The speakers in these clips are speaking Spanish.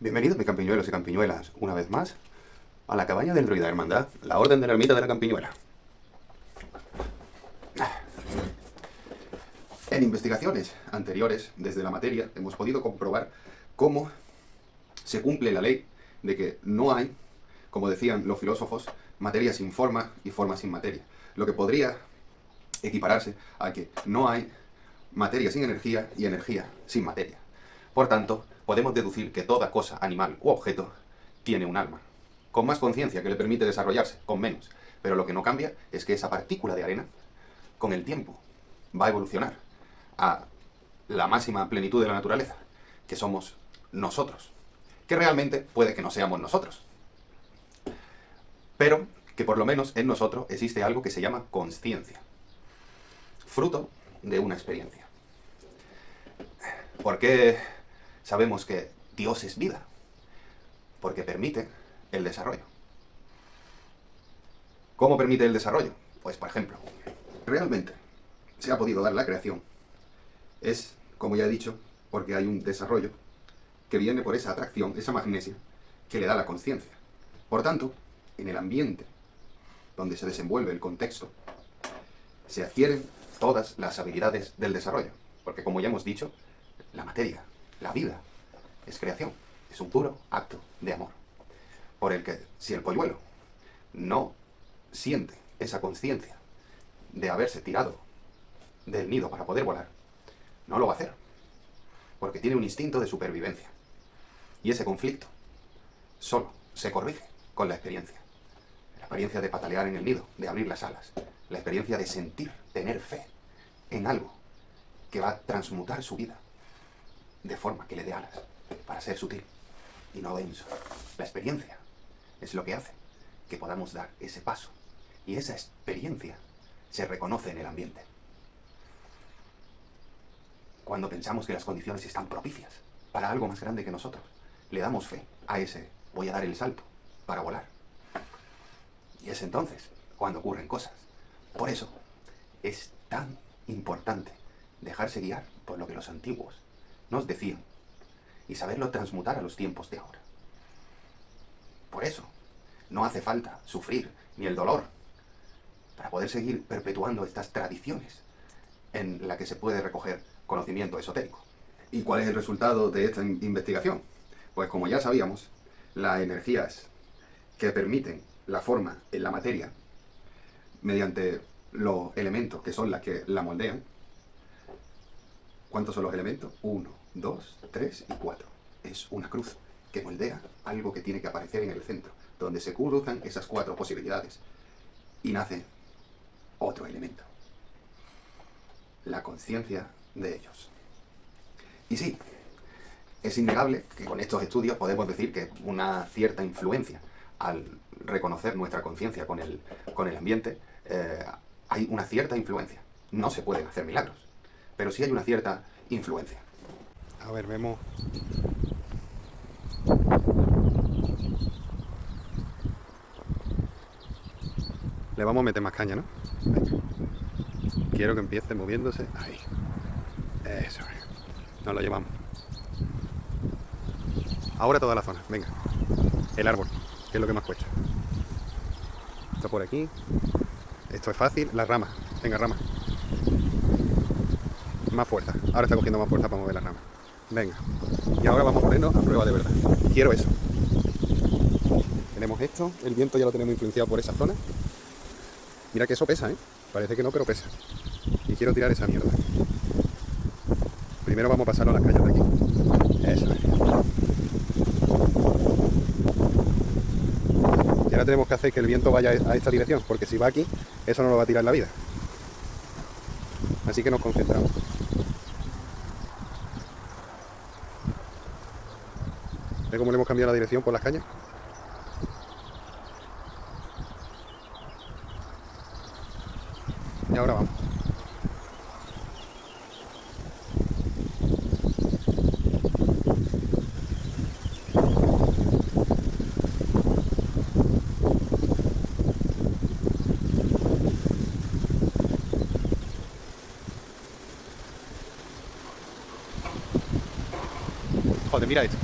Bienvenidos mis campiñuelos y campiñuelas, una vez más, a la cabaña del Druida Hermandad, la Orden de la Ermita de la Campiñuela. En investigaciones anteriores, desde la materia, hemos podido comprobar cómo se cumple la ley de que no hay, como decían los filósofos, materia sin forma y forma sin materia. Lo que podría equipararse a que no hay materia sin energía y energía sin materia. Por tanto, podemos deducir que toda cosa, animal u objeto tiene un alma, con más conciencia que le permite desarrollarse, con menos. Pero lo que no cambia es que esa partícula de arena, con el tiempo, va a evolucionar a la máxima plenitud de la naturaleza, que somos nosotros, que realmente puede que no seamos nosotros, pero que por lo menos en nosotros existe algo que se llama consciencia, fruto de una experiencia. ¿Por qué sabemos que Dios es vida? Porque permite el desarrollo. ¿Cómo permite el desarrollo? Pues, por ejemplo, realmente se ha podido dar la creación. Es, como ya he dicho, porque hay un desarrollo que viene por esa atracción, esa magnesia, que le da la conciencia. Por tanto, en el ambiente donde se desenvuelve el contexto, se adquieren todas las habilidades del desarrollo. Porque, como ya hemos dicho, la materia, la vida, es creación, es un puro acto de amor. Por el que, si el polluelo no siente esa conciencia de haberse tirado del nido para poder volar, no lo va a hacer, porque tiene un instinto de supervivencia. Y ese conflicto solo se corrige con la experiencia. La experiencia de patalear en el nido, de abrir las alas. La experiencia de sentir, tener fe en algo que va a transmutar su vida de forma que le dé alas, para ser sutil y no denso. La experiencia es lo que hace que podamos dar ese paso. Y esa experiencia se reconoce en el ambiente. Cuando pensamos que las condiciones están propicias para algo más grande que nosotros, le damos fe a ese voy a dar el salto para volar. Y es entonces cuando ocurren cosas. Por eso es tan importante dejarse guiar por lo que los antiguos nos decían y saberlo transmutar a los tiempos de ahora. Por eso no hace falta sufrir ni el dolor para poder seguir perpetuando estas tradiciones en la que se puede recoger conocimiento esotérico. ¿Y cuál es el resultado de esta investigación? Pues como ya sabíamos, las energías que permiten la forma en la materia mediante los elementos que son las que la moldean. ¿Cuántos son los elementos? 1, 2, 3 y 4. Es una cruz que moldea algo que tiene que aparecer en el centro, donde se cruzan esas 4 posibilidades y nace otro elemento. La conciencia de ellos. Y sí, es innegable que con estos estudios podemos decir que una cierta influencia, al reconocer nuestra conciencia con el ambiente, hay una cierta influencia. No se pueden hacer milagros, pero sí hay una cierta influencia. A ver, vemos. Le vamos a meter más caña, ¿no? Venga. Quiero que empiece moviéndose. Ahí. Eso es. Nos lo llevamos. Ahora toda la zona. Venga. El árbol, que es lo que más cuesta. Esto por aquí. Esto es fácil. Las ramas. Venga, ramas. Más fuerza. Ahora está cogiendo más fuerza para mover las ramas. Venga. Y ahora vamos a ponernos a prueba de verdad. Quiero eso. Tenemos esto. El viento ya lo tenemos influenciado por esa zona. Mira que eso pesa, ¿eh? Parece que no, pero pesa. Y quiero tirar esa mierda. Primero vamos a pasarlo a las calles de aquí. Eso es. Y ahora tenemos que hacer que el viento vaya a esta dirección, porque si va aquí, eso no lo va a tirar la vida. Así que nos concentramos. ¿Ve cómo le hemos cambiado la dirección por las cañas? Y ahora vamos. Joder, mira esto.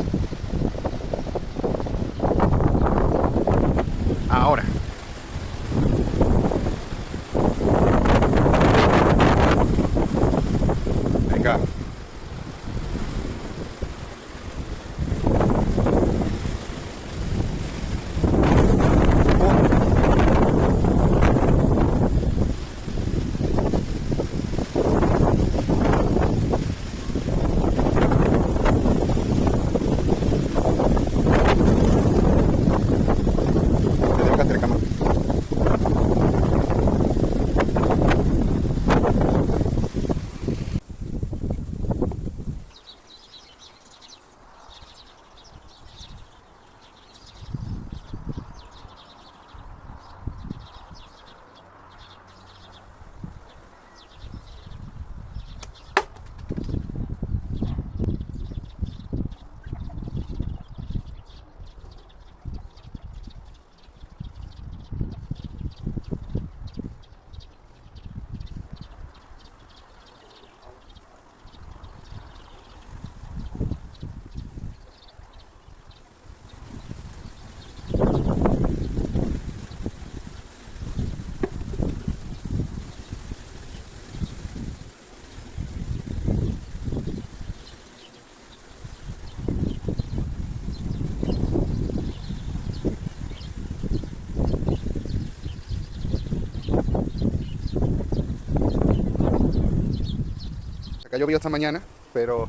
que ha llovido esta mañana, pero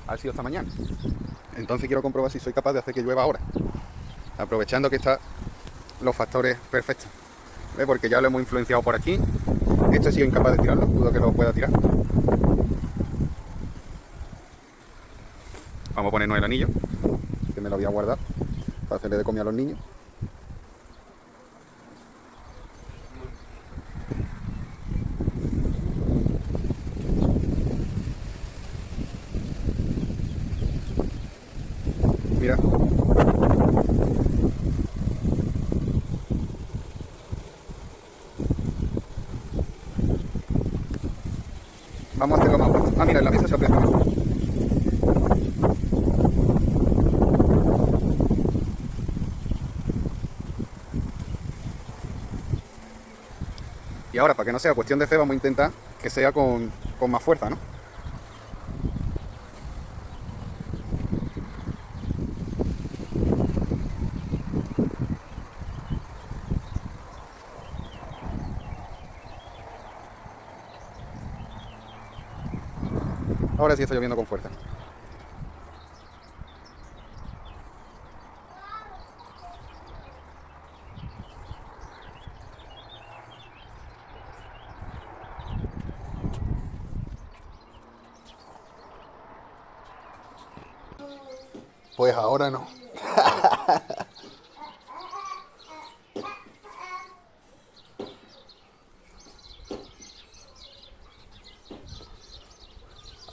ha sido esta mañana. Entonces quiero comprobar si soy capaz de hacer que llueva ahora, aprovechando que están los factores perfectos. ¿Ves? Porque ya lo hemos influenciado por aquí. Este he sido incapaz de tirarlo, dudo que lo pueda tirar. Vamos a ponernos el anillo, que me lo voy a guardar para hacerle de comer a los niños. Mira. Vamos a hacerlo más fuerte. Ah, mira, en la mesa se aprieta más. Y ahora, para que no sea cuestión de fe, vamos a intentar que sea con más fuerza, ¿no? Ahora sí está lloviendo con fuerza. Pues ahora no.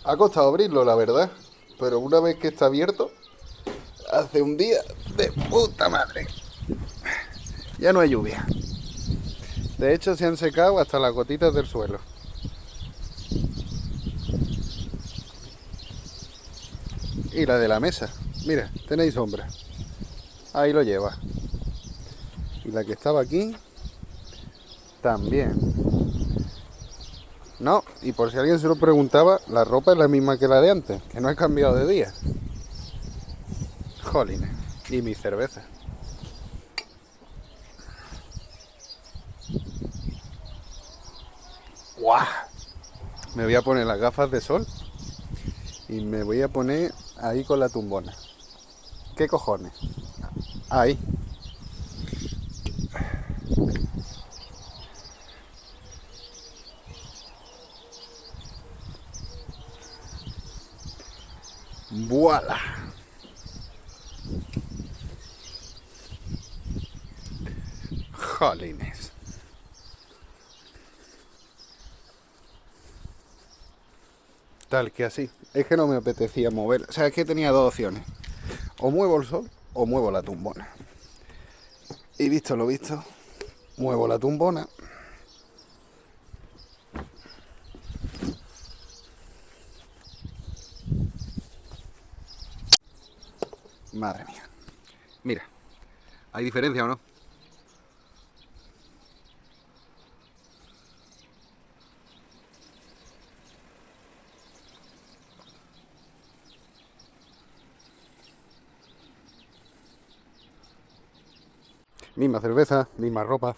Ha costado abrirlo, la verdad. Pero una vez que está abierto, hace un día de puta madre. Ya no hay lluvia. De hecho, se han secado hasta las gotitas del suelo. Y la de la mesa. Mira, tenéis sombra. Ahí lo lleva. Y la que estaba aquí, también. No, y por si alguien se lo preguntaba, la ropa es la misma que la de antes, que no he cambiado de día. Jolines. Y mi cerveza. ¡Guau! Me voy a poner las gafas de sol y me voy a poner ahí con la tumbona. ¿Qué cojones? Ahí. ¡Voilà! Jolines. Tal que así. Es que no me apetecía mover. O sea, es que tenía dos opciones. O muevo el sol o muevo la tumbona. Y visto lo visto, muevo la tumbona. Madre mía. Mira, ¿hay diferencia o no? Misma cerveza, misma ropa.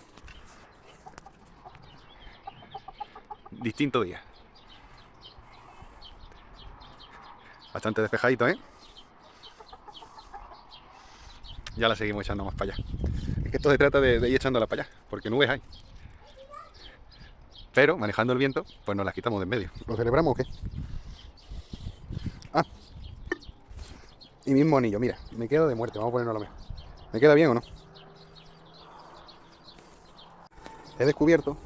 Distinto día. Bastante despejadito, ¿eh? Ya la seguimos echando más para allá. Es que esto se trata de ir echándola para allá, porque nubes hay. Pero, manejando el viento, pues nos las quitamos de en medio. ¿Lo celebramos o qué? Ah. Y mismo anillo, mira, me quedo de muerte, vamos a ponernos lo mejor. ¿Me queda bien o no? He descubierto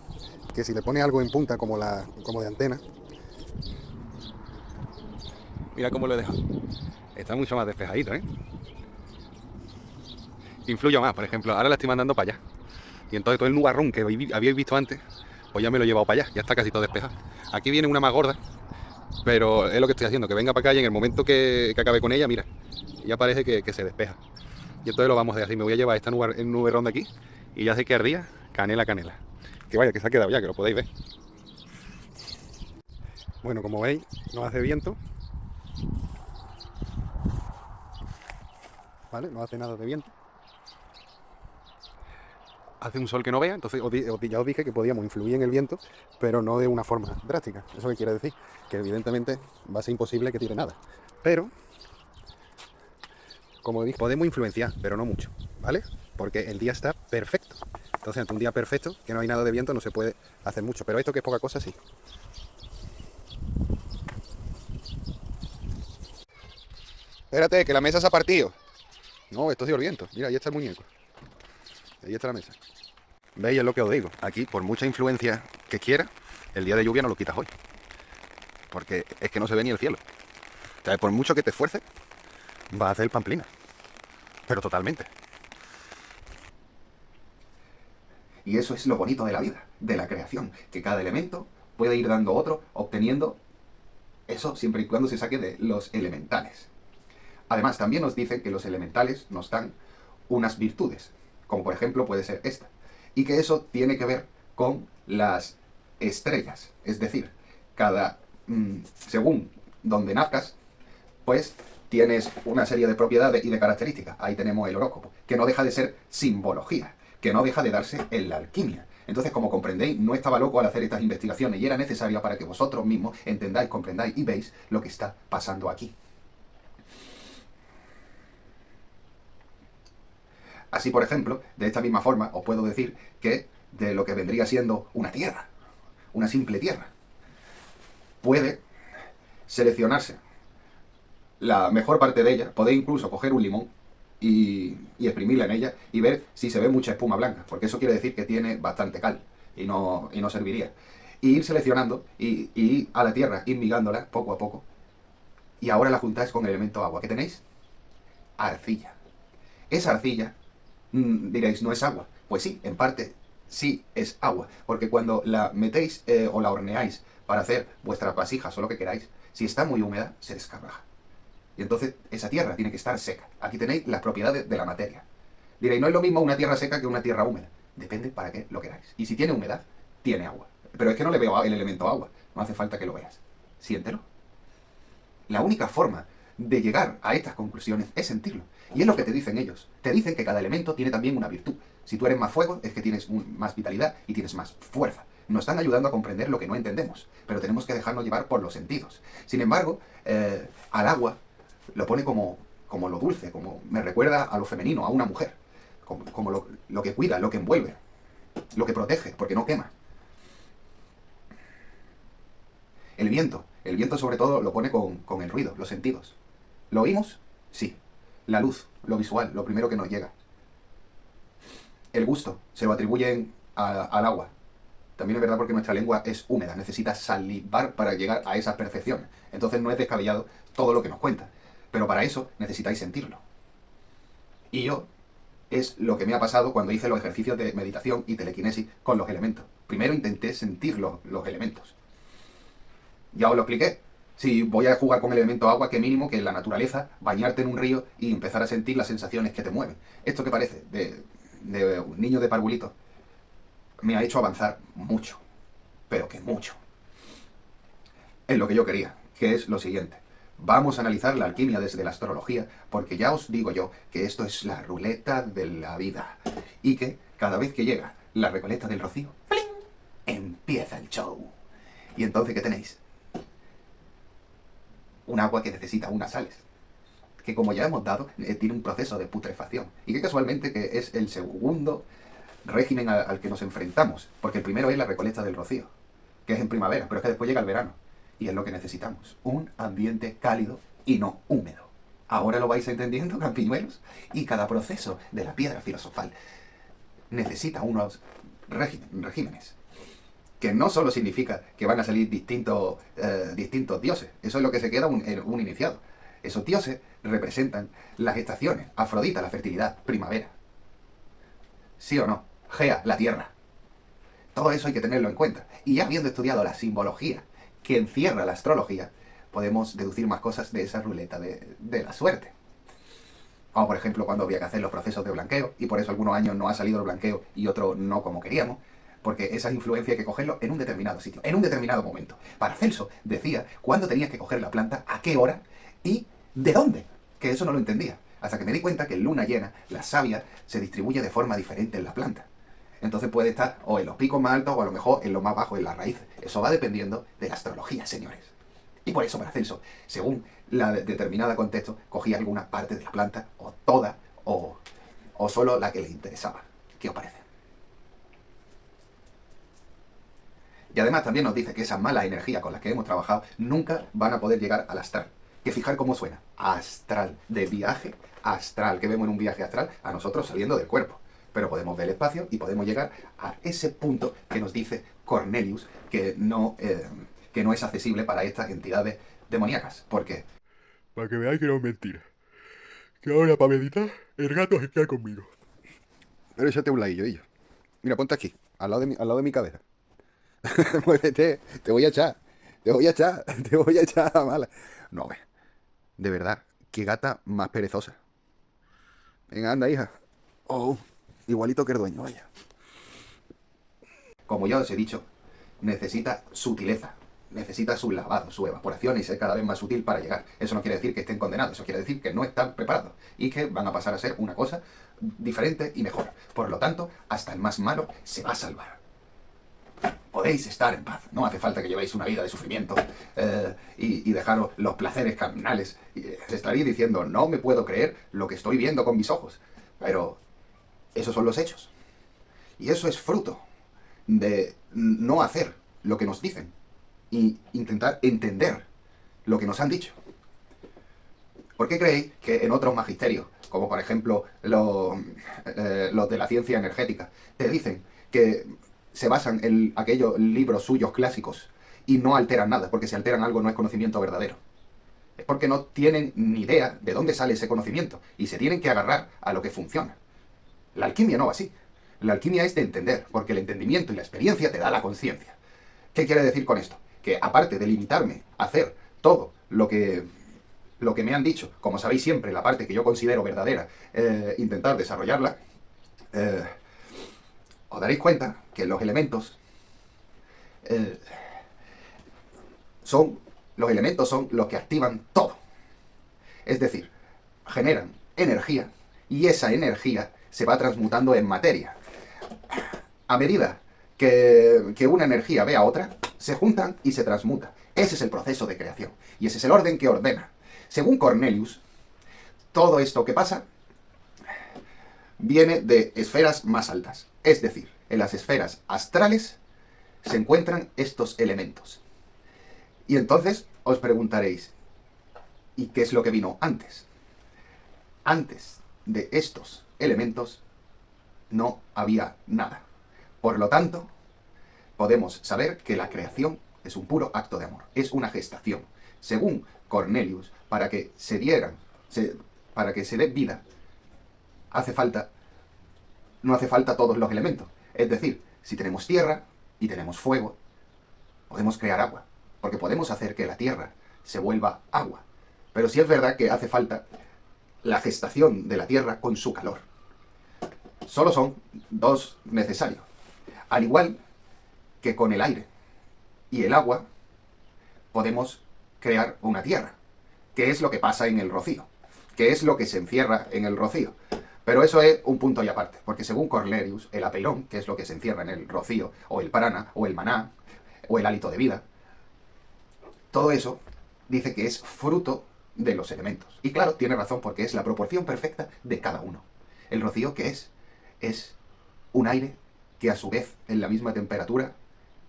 que si le pones algo en punta como de antena, mira cómo lo he dejado. Está mucho más despejadito, ¿eh? Influyo más, por ejemplo, ahora la estoy mandando para allá. Y entonces todo el nubarrón que habíais visto antes, pues ya me lo he llevado para allá, ya está casi todo despejado. Aquí viene una más gorda, pero es lo que estoy haciendo, que venga para acá y en el momento que acabe con ella, mira, ya parece que se despeja. Y entonces lo vamos a hacer así, me voy a llevar esta nubarrón de aquí y ya sé que arriba, canela, canela. Que vaya, que se ha quedado ya, que lo podéis ver. Bueno, como veis, no hace viento. ¿Vale? No hace nada de viento. hace un sol que no vea, entonces ya os dije que podíamos influir en el viento, pero no de una forma drástica. ¿Eso qué quiere decir? Que evidentemente va a ser imposible que tire nada. Pero, como dije, podemos influenciar, pero no mucho, ¿vale? Porque el día está perfecto. Entonces, ante un día perfecto, que no hay nada de viento, no se puede hacer mucho. Pero esto que es poca cosa, sí. Espérate, que la mesa se ha partido. No, esto ha sido el viento. Mira, ahí está el muñeco. Ahí está la mesa. ¿Veis? Es lo que os digo. Aquí, por mucha influencia que quiera, el día de lluvia no lo quitas hoy. Porque es que no se ve ni el cielo. O sea, por mucho que te esfuerces, va a hacer pamplina. Pero totalmente. Y eso es lo bonito de la vida, de la creación. Que cada elemento puede ir dando otro, obteniendo eso siempre y cuando se saque de los elementales. Además, también nos dicen que los elementales nos dan unas virtudes, como por ejemplo puede ser esta, y que eso tiene que ver con las estrellas. Es decir, según donde nazcas, pues tienes una serie de propiedades y de características. Ahí tenemos el horóscopo, que no deja de ser simbología, que no deja de darse en la alquimia. Entonces, como comprendéis, no estaba loco al hacer estas investigaciones y era necesario para que vosotros mismos entendáis, comprendáis y veis lo que está pasando aquí. Así, por ejemplo, de esta misma forma, os puedo decir que de lo que vendría siendo una tierra, una simple tierra, puede seleccionarse la mejor parte de ella. Podéis incluso coger un limón y exprimirla en ella y ver si se ve mucha espuma blanca, porque eso quiere decir que tiene bastante cal y no serviría. Y ir seleccionando y a la tierra, ir migándola poco a poco. Y ahora la juntáis con el elemento agua. ¿Qué tenéis? Arcilla. Esa arcilla, diréis, ¿no es agua? Pues sí, en parte sí es agua, porque cuando la metéis o la horneáis para hacer vuestras vasijas o lo que queráis, si está muy húmeda, se descarraja. Y entonces esa tierra tiene que estar seca. Aquí tenéis las propiedades de la materia. Diréis, no es lo mismo una tierra seca que una tierra húmeda. Depende para qué lo queráis. Y si tiene humedad, tiene agua. Pero es que no le veo el elemento agua. No hace falta que lo veas. Siéntelo. La única forma de llegar a estas conclusiones es sentirlo. Y es lo que te dicen ellos. Te dicen que cada elemento tiene también una virtud. Si tú eres más fuego, es que tienes más vitalidad y tienes más fuerza. Nos están ayudando a comprender lo que no entendemos, pero tenemos que dejarnos llevar por los sentidos. Sin embargo, al agua lo pone como lo dulce, como me recuerda a lo femenino, a una mujer, como lo que cuida, lo que envuelve, lo que protege, porque no quema. El viento sobre todo lo pone con el ruido, los sentidos. ¿Lo oímos? Sí. La luz, lo visual, lo primero que nos llega. El gusto se lo atribuyen al agua. También es verdad porque nuestra lengua es húmeda, necesita salivar para llegar a esas percepciones. Entonces no es descabellado todo lo que nos cuenta. Pero para eso necesitáis sentirlo. Y yo, es lo que me ha pasado cuando hice los ejercicios de meditación y telequinesis con los elementos. Primero intenté sentir los elementos. Ya os lo expliqué. Si voy a jugar con el elemento agua, qué mínimo que en la naturaleza, bañarte en un río y empezar a sentir las sensaciones que te mueven. Esto que parece de un niño de parvulito me ha hecho avanzar mucho. Pero que mucho. Es lo que yo quería, que es lo siguiente. Vamos a analizar la alquimia desde la astrología, porque ya os digo yo que esto es la ruleta de la vida. Y que cada vez que llega la Recoleta del Rocío, ¡pling!, empieza el show. Y entonces, ¿qué tenéis? Un agua que necesita unas sales, que como ya hemos dado, tiene un proceso de putrefacción. Y que casualmente que es el segundo régimen al que nos enfrentamos, porque el primero es la Recoleta del Rocío, que es en primavera, pero es que después llega el verano. Y es lo que necesitamos, un ambiente cálido y no húmedo. Ahora lo vais entendiendo, campiñuelos. Y cada proceso de la piedra filosofal necesita unos regímenes. Que no solo significa que van a salir distintos dioses. Eso es lo que se queda un iniciado. Esos dioses representan las estaciones. Afrodita, la fertilidad, primavera. ¿Sí o no? Gea, la tierra. Todo eso hay que tenerlo en cuenta. Y ya habiendo estudiado la simbología que encierra la astrología, podemos deducir más cosas de esa ruleta de la suerte. Como por ejemplo cuando había que hacer los procesos de blanqueo, y por eso algunos años no ha salido el blanqueo y otros no como queríamos, porque esas influencias hay que cogerlo en un determinado sitio, en un determinado momento. Paracelso decía cuándo tenías que coger la planta, a qué hora y de dónde, que eso no lo entendía, hasta que me di cuenta que en luna llena la savia se distribuye de forma diferente en la planta. Entonces puede estar o en los picos más altos o a lo mejor en los más bajos, en las raíces. Eso va dependiendo de la astrología, señores. Y por eso Paracelso, según la determinada contexto, cogía alguna parte de la planta, o toda, o solo la que le interesaba. ¿Qué os parece? Y además también nos dice que esas malas energías con las que hemos trabajado nunca van a poder llegar al astral. Que fijar cómo suena. Astral. De viaje astral. Que vemos en un viaje astral a nosotros saliendo del cuerpo. Pero podemos ver el espacio y podemos llegar a ese punto que nos dice Cornelius que no es accesible para estas entidades demoníacas. ¿Por qué? Para que veáis que no es mentira. Que ahora para meditar, el gato se queda conmigo. Pero échate un ladillo, ello. Mira, ponte aquí, al lado de mi cabeza. Muévete, te voy a echar. Te voy a echar, te voy a echar a mala. No, ve. De verdad, qué gata más perezosa. Venga, anda, hija. Oh, igualito que el dueño, vaya. Como ya os he dicho, necesita sutileza. Necesita su lavado, su evaporación y ser cada vez más sutil para llegar. Eso no quiere decir que estén condenados, eso quiere decir que no están preparados y que van a pasar a ser una cosa diferente y mejor. Por lo tanto, hasta el más malo se va a salvar. Podéis estar en paz. No hace falta que llevéis una vida de sufrimiento y dejaros los placeres carnales. Estaréis diciendo, no me puedo creer lo que estoy viendo con mis ojos. Pero esos son los hechos. Y eso es fruto de no hacer lo que nos dicen y intentar entender lo que nos han dicho. ¿Por qué creéis que en otros magisterios, como por ejemplo los de la ciencia energética, te dicen que se basan en aquellos libros suyos clásicos y no alteran nada? Porque si alteran algo no es conocimiento verdadero. Es porque no tienen ni idea de dónde sale ese conocimiento y se tienen que agarrar a lo que funciona. La alquimia no va así. La alquimia es de entender, porque el entendimiento y la experiencia te da la conciencia. ¿Qué quiere decir con esto? Que aparte de limitarme a hacer todo lo que me han dicho, como sabéis siempre, la parte que yo considero verdadera, intentar desarrollarla, os daréis cuenta que los elementos son los que activan todo. Es decir, generan energía y esa energía se va transmutando en materia. A medida que una energía ve a otra, se juntan y se transmutan. Ese es el proceso de creación y ese es el orden que ordena. Según Cornelius, todo esto que pasa viene de esferas más altas. Es decir, en las esferas astrales se encuentran estos elementos. Y entonces os preguntaréis, ¿y qué es lo que vino antes? Antes de estos elementos no había nada. Por lo tanto, podemos saber que la creación es un puro acto de amor, es una gestación. Según Cornelius, para que se dé vida, no hace falta todos los elementos. Es decir, si tenemos tierra y tenemos fuego, podemos crear agua, porque podemos hacer que la tierra se vuelva agua. Pero sí es verdad que hace falta la gestación de la tierra con su calor. Solo son dos necesarios. Al igual que con el aire y el agua, podemos crear una tierra. ¿Qué es lo que pasa en el rocío? ¿Qué es lo que se encierra en el rocío? Pero eso es un punto y aparte, porque según Cornelius, el apeirón, que es lo que se encierra en el rocío, o el prana, o el maná, o el hálito de vida, todo eso dice que es fruto de los elementos. Y claro, tiene razón, porque es la proporción perfecta de cada uno. El rocío, ¿qué es? Es un aire que a su vez, en la misma temperatura,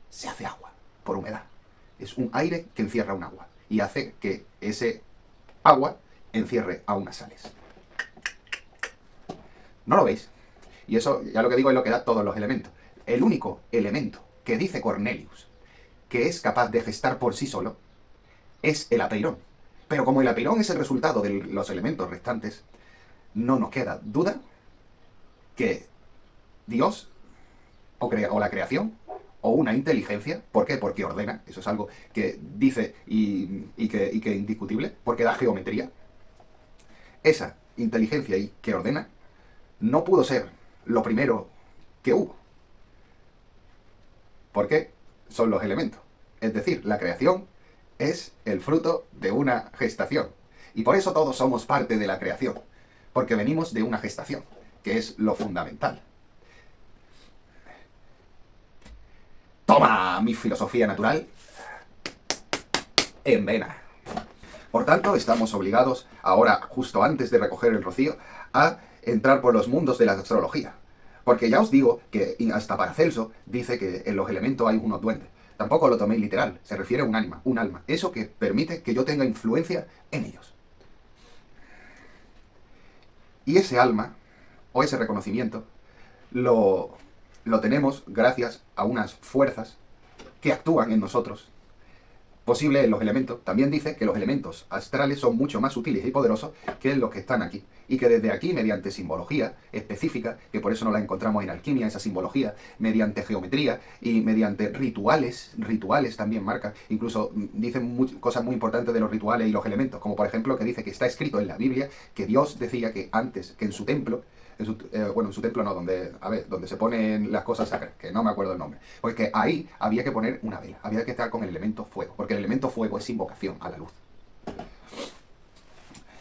se hace agua, por humedad. Es un aire que encierra un agua y hace que ese agua encierre a unas sales. ¿No lo veis? Y eso, ya lo que digo, es lo que da todos los elementos. El único elemento que dice Cornelius que es capaz de gestar por sí solo es el apeirón. Pero como el apeirón es el resultado de los elementos restantes, no nos queda duda que Dios, o la creación, o una inteligencia, ¿por qué? Porque ordena, eso es algo que dice y que indiscutible, porque da geometría. Esa inteligencia que ordena no pudo ser lo primero que hubo. Porque son los elementos. Es decir, la creación es el fruto de una gestación. Y por eso todos somos parte de la creación. Porque venimos de una gestación, que es lo fundamental. Toma mi filosofía natural en vena. Por tanto, estamos obligados, ahora, justo antes de recoger el rocío, a entrar por los mundos de la astrología. Porque ya os digo que hasta Paracelso dice que en los elementos hay unos duendes. Tampoco lo toméis literal, se refiere a un alma. Eso que permite que yo tenga influencia en ellos. Y ese alma, o ese reconocimiento, lo tenemos gracias a unas fuerzas que actúan en nosotros. Posible en los elementos. También dice que los elementos astrales son mucho más sutiles y poderosos que los que están aquí. Y que desde aquí, mediante simbología específica, que por eso no la encontramos en alquimia, esa simbología, mediante geometría y mediante rituales también marcan. Incluso dicen cosas muy importantes de los rituales y los elementos, como por ejemplo que dice que está escrito en la Biblia que Dios decía que antes, que en su templo, en su templo no, donde se ponen las cosas sacras, que no me acuerdo el nombre, porque ahí había que poner una vela, había que estar con el elemento fuego, porque el elemento fuego es invocación a la luz.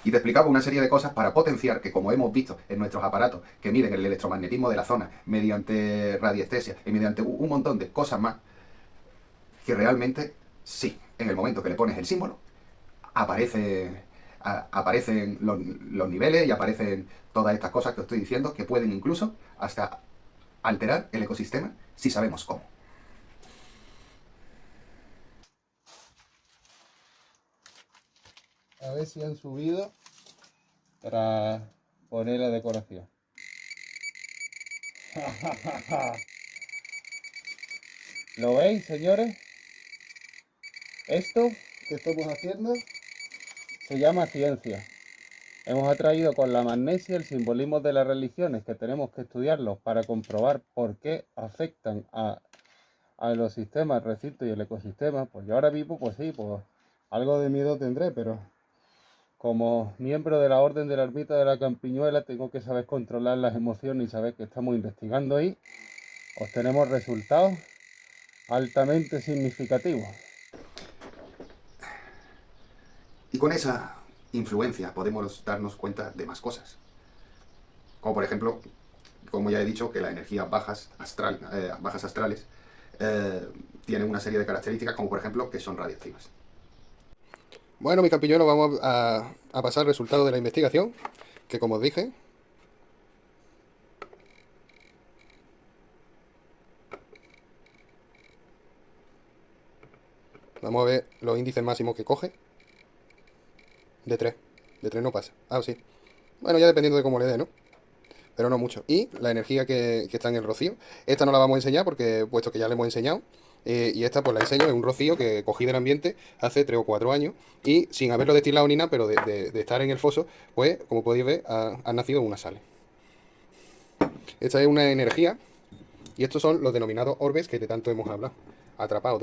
Y te explicaba una serie de cosas para potenciar que, como hemos visto en nuestros aparatos que miden el electromagnetismo de la zona mediante radiestesia y mediante un montón de cosas más, que realmente sí, en el momento que le pones el símbolo, aparecen los niveles y aparecen todas estas cosas que os estoy diciendo, que pueden incluso hasta alterar el ecosistema si sabemos cómo. A ver si han subido para poner la decoración. ¿Lo veis, señores? Esto que estamos haciendo se llama ciencia. Hemos atraído con la magnesia el simbolismo de las religiones, que tenemos que estudiarlos para comprobar por qué afectan a los sistemas, el recinto y el ecosistema. Pues yo ahora mismo, pues sí, pues algo de miedo tendré, pero como miembro de la Orden de la Ermita de la Campiñuela tengo que saber controlar las emociones y saber que estamos investigando ahí. Obtenemos resultados altamente significativos. Y con esa influencia podemos darnos cuenta de más cosas. Como por ejemplo, como ya he dicho, que las energías bajas astrales tienen una serie de características, como por ejemplo que son radiactivas. Bueno, mi campiñuelo, vamos a pasar el resultado de la investigación, que como os dije, vamos a ver los índices máximos que coge. De 3 no pasa. Ah, sí. Bueno, ya dependiendo de cómo le dé, ¿no? Pero no mucho. Y la energía que está en el rocío, esta no la vamos a enseñar porque, puesto que ya le hemos enseñado, y esta pues la enseño, es un rocío que cogí del ambiente hace 3 o 4 años, y sin haberlo destilado ni nada, pero de estar en el foso, pues, como podéis ver, han nacido unas sales. Esta es una energía, y estos son los denominados orbes que de tanto hemos hablado, atrapados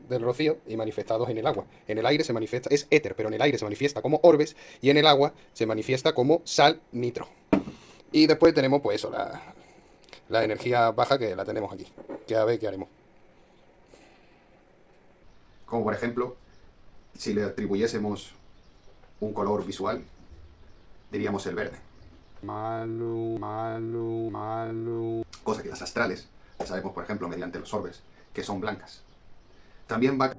del rocío y manifestados en el agua. En el aire se manifiesta, es éter, pero en el aire se manifiesta como orbes, y en el agua se manifiesta como sal nitro. Y después tenemos pues eso, la energía baja, que la tenemos aquí, que a ver qué haremos. Como por ejemplo, si le atribuyésemos un color visual, diríamos el verde. Cosa que las astrales, sabemos por ejemplo mediante los orbes, que son blancas. También va...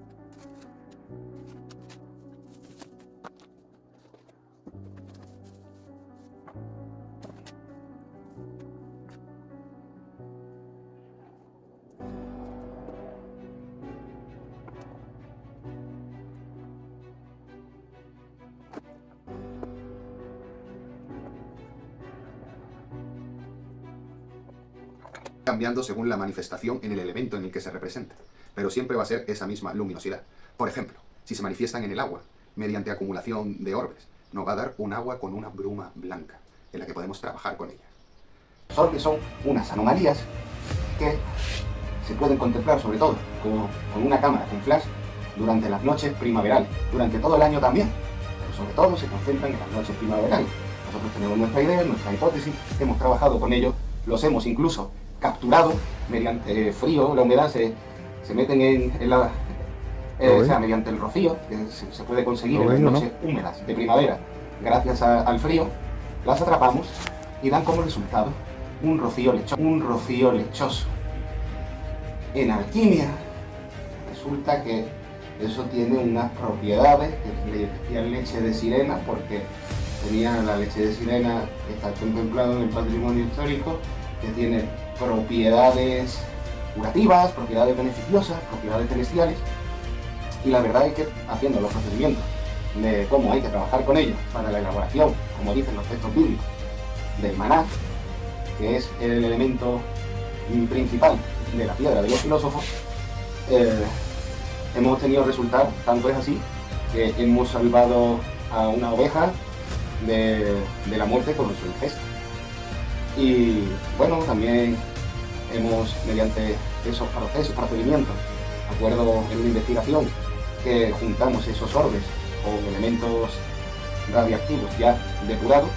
cambiando según la manifestación en el elemento en el que se representa, pero siempre va a ser esa misma luminosidad. Por ejemplo, si se manifiestan en el agua, mediante acumulación de orbes, nos va a dar un agua con una bruma blanca, en la que podemos trabajar con ella. Los orbes son unas anomalías que se pueden contemplar sobre todo con una cámara con flash durante las noches primaverales, durante todo el año también, pero sobre todo se concentran en las noches primaverales. Nosotros tenemos nuestra idea, nuestra hipótesis, hemos trabajado con ellos, los hemos incluso capturado mediante frío, la humedad se meten en la... o sea, mediante el rocío, que se puede conseguir en las noches húmedas de primavera, gracias al frío, las atrapamos y dan como resultado un rocío lechoso. En alquimia resulta que eso tiene unas propiedades, que le decían leche de sirena, porque tenía la leche de sirena, está contemplado en el patrimonio histórico, que tiene propiedades curativas, propiedades beneficiosas, propiedades celestiales, y la verdad es que haciendo los procedimientos de cómo hay que trabajar con ellos para la elaboración, como dicen los textos bíblicos, del maná, que es el elemento principal de la piedra de los filósofos, hemos tenido resultados. Tanto es así que hemos salvado a una oveja de la muerte con nuestro ingesto. Y bueno, también hemos, mediante esos procedimientos, acuerdo en una investigación, que juntamos esos orbes con elementos radiactivos ya depurados,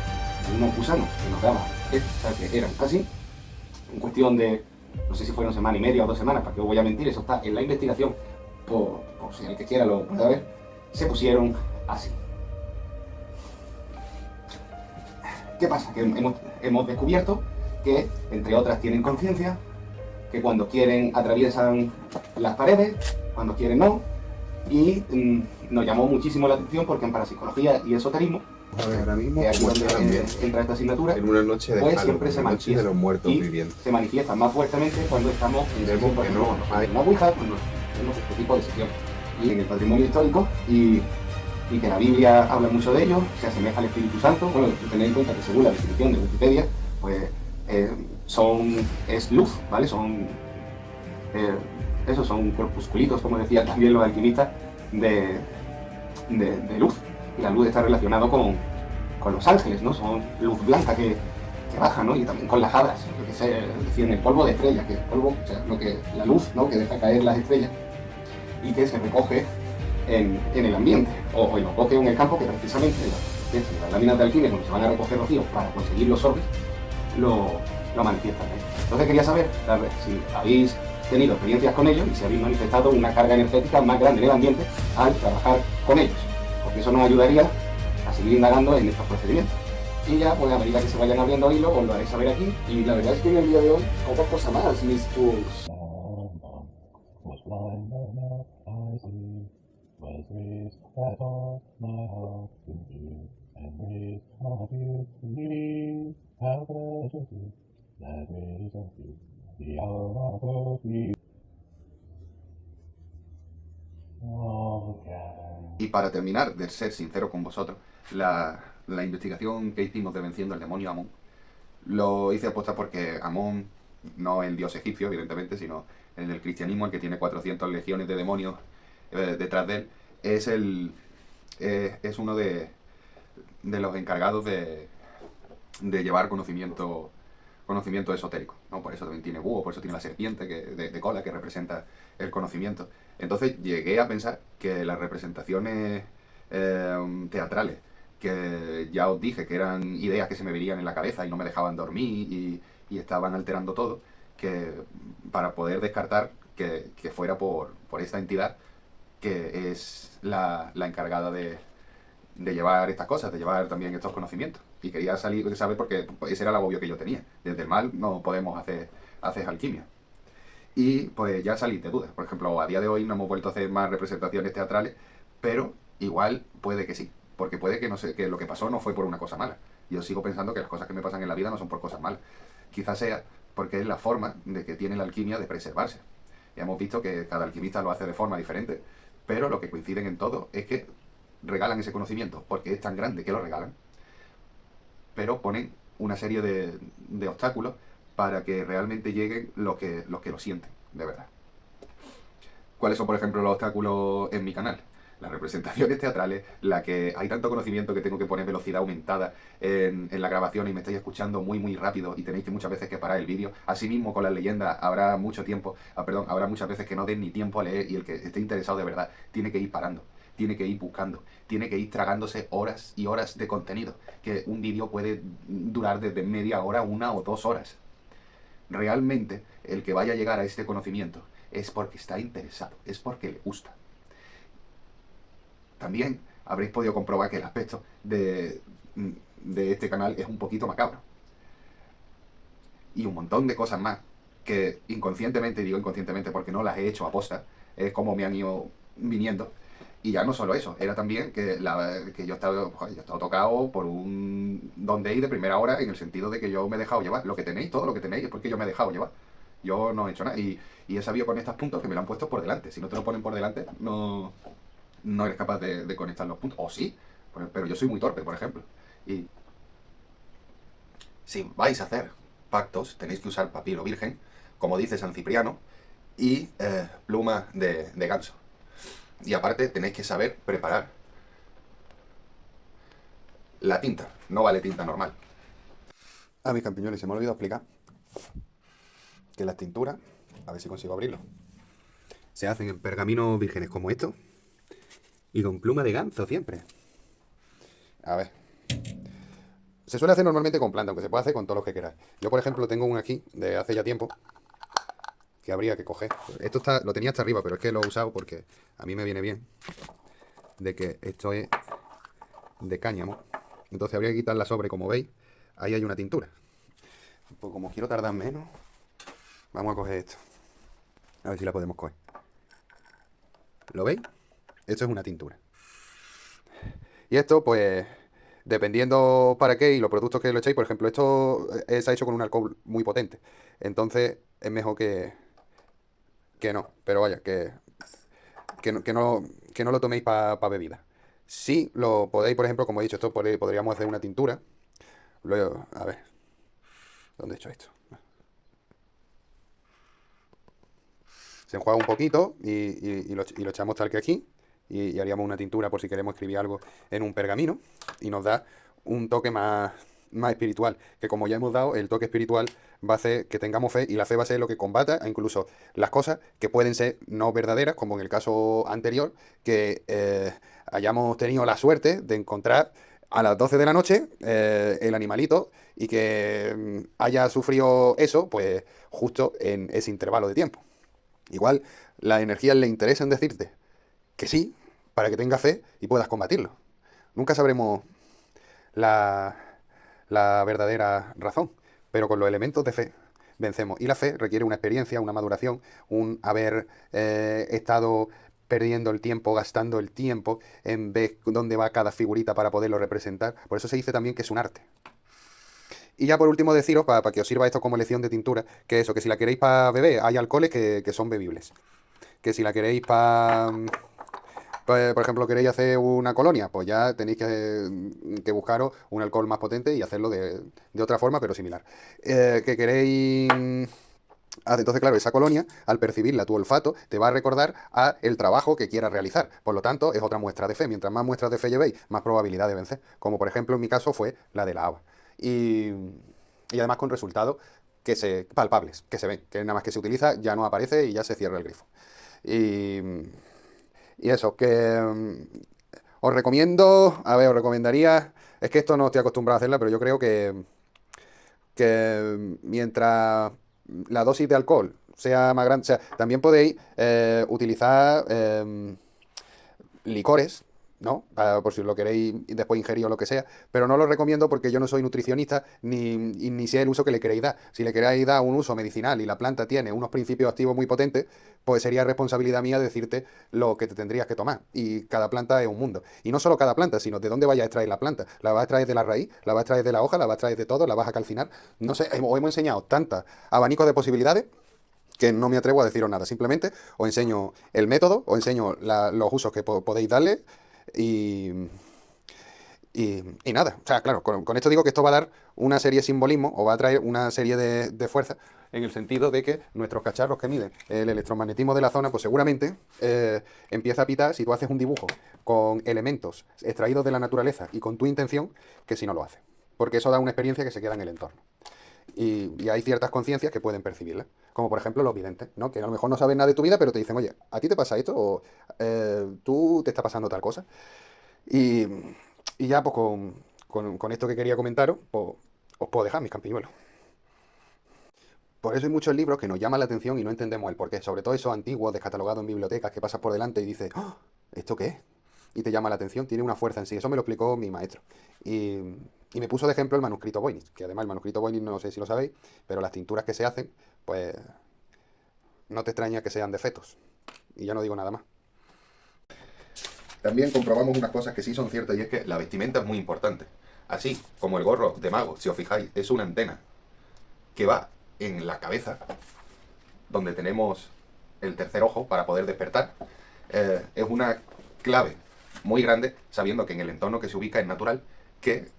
unos gusanos que nos daban, que eran así, en cuestión de, no sé si fueron semana y media o 2 semanas, para que os voy a mentir, eso está en la investigación, por si el que quiera lo pueda ver, se pusieron así. ¿Qué pasa? Que hemos descubierto que, entre otras, tienen conciencia, que cuando quieren atraviesan las paredes, cuando quieren no, y nos llamó muchísimo la atención porque en parapsicología y esoterismo, A ver, ahora mismo, que es aquí como está el donde ambiente entra esta asignatura, en una noche de pues Halloween, siempre se la noche de manifiesta los muertos y vivientes. se manifiesta más fuertemente cuando estamos en Vemos sesión, por que ejemplo, no hay- en una ouija, cuando tenemos este tipo de sesión. Y en el patrimonio histórico, y que la Biblia habla mucho de ello, se asemeja al Espíritu Santo. Bueno, tened en cuenta que según la definición de Wikipedia, pues es luz, ¿vale? Esos son corpusculitos, como decían también los alquimistas, de luz. Y la luz está relacionada con los ángeles, ¿no? Son luz blanca que baja, ¿no? Y también con las hadas, lo que se decía, el polvo de estrellas, que el polvo, o sea, la luz, ¿no? Que deja caer las estrellas y que se recoge en el ambiente, o lo recoge en el campo, que precisamente las láminas de alquimia, cuando se van a recoger rocíos para conseguir los orbes, lo manifiestan, ¿eh? Entonces quería saber, si habéis tenido experiencias con ellos y si habéis manifestado una carga energética más grande en el ambiente al trabajar con ellos, porque eso nos ayudaría a seguir indagando en estos procedimientos. Y ya, pues a medida que se vayan abriendo hilos, os lo haré saber aquí. Y la verdad es que en el día de hoy, otra cosa más, mis tools. Was blind but now I see, was raised that all my heart can do, and raised my view to me. How precious is that rays of you, the hour of you. Oh, God. Y para terminar, de ser sincero con vosotros, la investigación que hicimos de Venciendo al Demonio Amón, lo hice aposta porque Amón, no el dios egipcio, evidentemente, sino en el cristianismo, el que tiene 400 legiones de demonios detrás de él, es uno de los encargados de llevar conocimiento esotérico, ¿no? Por eso también tiene búho, por eso tiene la serpiente de cola que representa el conocimiento. Entonces llegué a pensar que las representaciones teatrales, que ya os dije que eran ideas que se me venían en la cabeza y no me dejaban dormir y estaban alterando todo, que para poder descartar que fuera por esta entidad que es la encargada de llevar estas cosas, de llevar también estos conocimientos. Y quería saber porque ese era el agobio que yo tenía. Desde el mal no podemos hacer alquimia. Y pues ya salí de dudas. Por ejemplo, a día de hoy no hemos vuelto a hacer más representaciones teatrales, pero igual puede que sí. Porque puede que, no sé, que lo que pasó no fue por una cosa mala. Yo sigo pensando que las cosas que me pasan en la vida no son por cosas malas. Quizás sea porque es la forma de que tiene la alquimia de preservarse. Ya hemos visto que cada alquimista lo hace de forma diferente, pero lo que coinciden en todo es que regalan ese conocimiento porque es tan grande que lo regalan, pero ponen una serie de obstáculos para que realmente lleguen los que lo sienten, de verdad. ¿Cuáles son, por ejemplo, los obstáculos en mi canal? Las representaciones teatrales, la que hay tanto conocimiento que tengo que poner velocidad aumentada en la grabación y me estáis escuchando muy muy rápido y tenéis que muchas veces que parar el vídeo. Asimismo con las leyendas habrá habrá muchas veces que no den ni tiempo a leer y el que esté interesado de verdad tiene que ir parando, tiene que ir buscando, tiene que ir tragándose horas y horas de contenido, que un vídeo puede durar desde media hora, 1 o 2 horas. Realmente el que vaya a llegar a este conocimiento es porque está interesado, es porque le gusta. También habréis podido comprobar que el aspecto de este canal es un poquito macabro. Y un montón de cosas más que inconscientemente, digo inconscientemente porque no las he hecho a posta, es como me han ido viniendo. Y ya no solo eso, era también que yo estaba, joder, yo estaba tocado por un don de primera hora, en el sentido de que yo me he dejado llevar. Lo que tenéis, todo lo que tenéis, es porque yo me he dejado llevar. Yo no he hecho nada. Y he sabido con estos puntos que me lo han puesto por delante. Si no te lo ponen por delante, no eres capaz de conectar los puntos. O sí, pero yo soy muy torpe, por ejemplo. Y si vais a hacer pactos, tenéis que usar papiro virgen, como dice San Cipriano, y pluma de ganso. Y aparte tenéis que saber preparar la tinta. No vale tinta normal. A mis campiñones se me ha olvidado explicar que las tinturas, a ver si consigo abrirlo, se hacen en pergaminos vírgenes como estos y con pluma de ganso siempre. A ver. Se suele hacer normalmente con planta, aunque se puede hacer con todos los que queráis. Yo, por ejemplo, tengo uno aquí de hace ya tiempo que habría que coger. Esto lo tenía hasta arriba, pero es que lo he usado porque a mí me viene bien de que esto es de cáñamo. Entonces habría que quitar la sobre, como veis. Ahí hay una tintura. Pues como quiero tardar menos, vamos a coger esto. A ver si la podemos coger. ¿Lo veis? Esto es una tintura. Y esto, pues, dependiendo para qué y los productos que lo echéis, por ejemplo, esto se ha hecho con un alcohol muy potente. Entonces es mejor que no. Pero vaya, que no lo toméis para bebida. Si lo podéis, por ejemplo, como he dicho, esto podríamos hacer una tintura. Luego, a ver, ¿dónde he hecho esto? Se enjuaga un poquito y lo echamos tal que aquí. Y haríamos una tintura por si queremos escribir algo en un pergamino. Y nos da un toque más espiritual. Que como ya hemos dado, el toque espiritual va a hacer que tengamos fe. Y la fe va a ser lo que combata incluso las cosas que pueden ser no verdaderas, como en el caso anterior, que hayamos tenido la suerte de encontrar a las 12 de la noche el animalito y que haya sufrido eso, pues justo en ese intervalo de tiempo. Igual las energías le interesan decirte que sí, para que tengas fe y puedas combatirlo. Nunca sabremos la verdadera razón, pero con los elementos de fe vencemos. Y la fe requiere una experiencia, una maduración, un haber estado perdiendo el tiempo, gastando el tiempo en ver dónde va cada figurita para poderlo representar. Por eso se dice también que es un arte. Y ya por último deciros, para que os sirva esto como lección de tintura, que eso, que si la queréis para beber, hay alcoholes que son bebibles. Que si la queréis para... por ejemplo, queréis hacer una colonia, pues ya tenéis que buscaros un alcohol más potente y hacerlo de otra forma, pero similar. Que queréis... Entonces, claro, esa colonia, al percibirla tu olfato, te va a recordar a el trabajo que quieras realizar. Por lo tanto, es otra muestra de fe. Mientras más muestras de fe llevéis, más probabilidad de vencer. Como por ejemplo en mi caso fue la de la haba. Y además con resultados palpables, que se ven, que nada más que se utiliza ya no aparece y ya se cierra el grifo. Y, y eso, que os recomiendo, a ver, os recomendaría, es que esto no estoy acostumbrado a hacerla, pero yo creo que mientras la dosis de alcohol sea más grande, o sea, también podéis utilizar licores, ¿no? Por si lo queréis después ingerir o lo que sea, pero no lo recomiendo porque yo no soy nutricionista ni sé el uso que le queréis dar. Si le queréis dar un uso medicinal y la planta tiene unos principios activos muy potentes, pues sería responsabilidad mía decirte lo que te tendrías que tomar. Y cada planta es un mundo. Y no solo cada planta, sino de dónde vayas a extraer la planta. ¿La vas a extraer de la raíz? ¿La vas a extraer de la hoja? ¿La vas a extraer de todo? ¿La vas a calcinar? No sé, os hemos enseñado tantas abanicos de posibilidades que no me atrevo a deciros nada. Simplemente os enseño el método, os enseño los usos que podéis darle y, y nada. O sea, claro, con esto digo que esto va a dar una serie de simbolismo o va a traer una serie de fuerza en el sentido de que nuestros cacharros que miden el electromagnetismo de la zona, pues seguramente empieza a pitar si tú haces un dibujo con elementos extraídos de la naturaleza y con tu intención que si no lo haces. Porque eso da una experiencia que se queda en el entorno. Y hay ciertas conciencias que pueden percibirla, como por ejemplo los videntes, ¿no? Que a lo mejor no saben nada de tu vida, pero te dicen, oye, ¿a ti te pasa esto? O tú te está pasando tal cosa. Y, y ya, pues con esto que quería comentaros, pues, os puedo dejar mis campiñuelos. Por eso hay muchos libros que nos llaman la atención y no entendemos el porqué, sobre todo esos antiguos descatalogados en bibliotecas que pasas por delante y dices, ¡oh! ¿Esto qué es? Y te llama la atención, tiene una fuerza en sí. Eso me lo explicó mi maestro. Y me puso de ejemplo el manuscrito Voynich, que además el manuscrito Voynich, no sé si lo sabéis, pero las tinturas que se hacen, pues no te extraña que sean de fetos. Y ya no digo nada más. También comprobamos unas cosas que sí son ciertas, y es que la vestimenta es muy importante. Así como el gorro de mago, si os fijáis, es una antena que va en la cabeza, donde tenemos el tercer ojo para poder despertar. Es una clave muy grande, sabiendo que en el entorno que se ubica es natural, que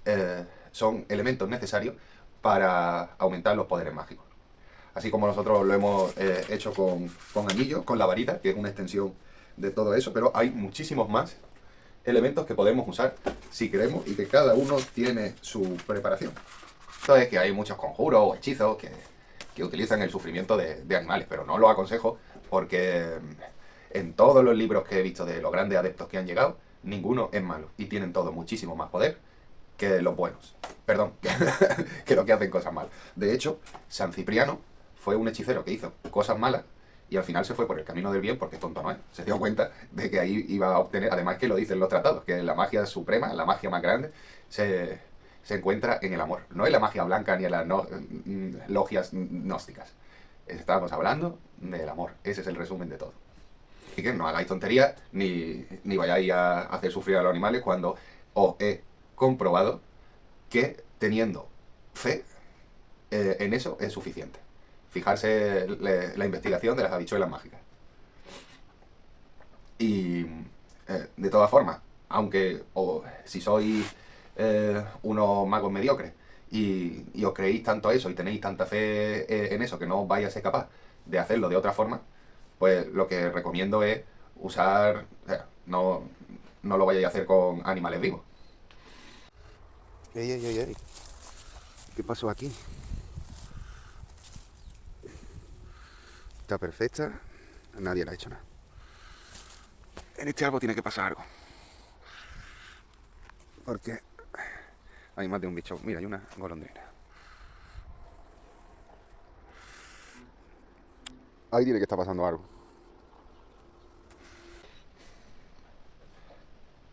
son elementos necesarios para aumentar los poderes mágicos. Así como nosotros lo hemos hecho con anillos, con la varita, que es una extensión de todo eso, pero hay muchísimos más elementos que podemos usar si queremos, y que cada uno tiene su preparación. Esto es que hay muchos conjuros o hechizos que utilizan el sufrimiento de animales, pero no lo aconsejo porque en todos los libros que he visto de los grandes adeptos que han llegado, ninguno es malo y tienen todos muchísimo más poder que los buenos. Perdón, que los que hacen cosas malas. De hecho, San Cipriano fue un hechicero que hizo cosas malas y al final se fue por el camino del bien porque tonto no es. Se dio cuenta de que ahí iba a obtener, además que lo dicen los tratados, que la magia suprema, la magia más grande, se encuentra en el amor. No en la magia blanca ni en las logias gnósticas. Estábamos hablando del amor. Ese es el resumen de todo. Así que no hagáis tonterías ni vayáis a hacer sufrir a los animales cuando os he comprobado que teniendo fe en eso es suficiente. Fijarse la investigación de las habichuelas mágicas. Y de todas formas, aunque si sois unos magos mediocres y os creéis tanto eso y tenéis tanta fe en eso que no vais a ser capaz de hacerlo de otra forma, pues lo que recomiendo es usar... no lo vayáis a hacer con animales vivos. Ey. ¿Qué pasó aquí? Está perfecta, nadie le ha hecho nada. En este árbol tiene que pasar algo. Porque hay más de un bicho. Mira, hay una golondrina. Ahí tiene que estar pasando algo.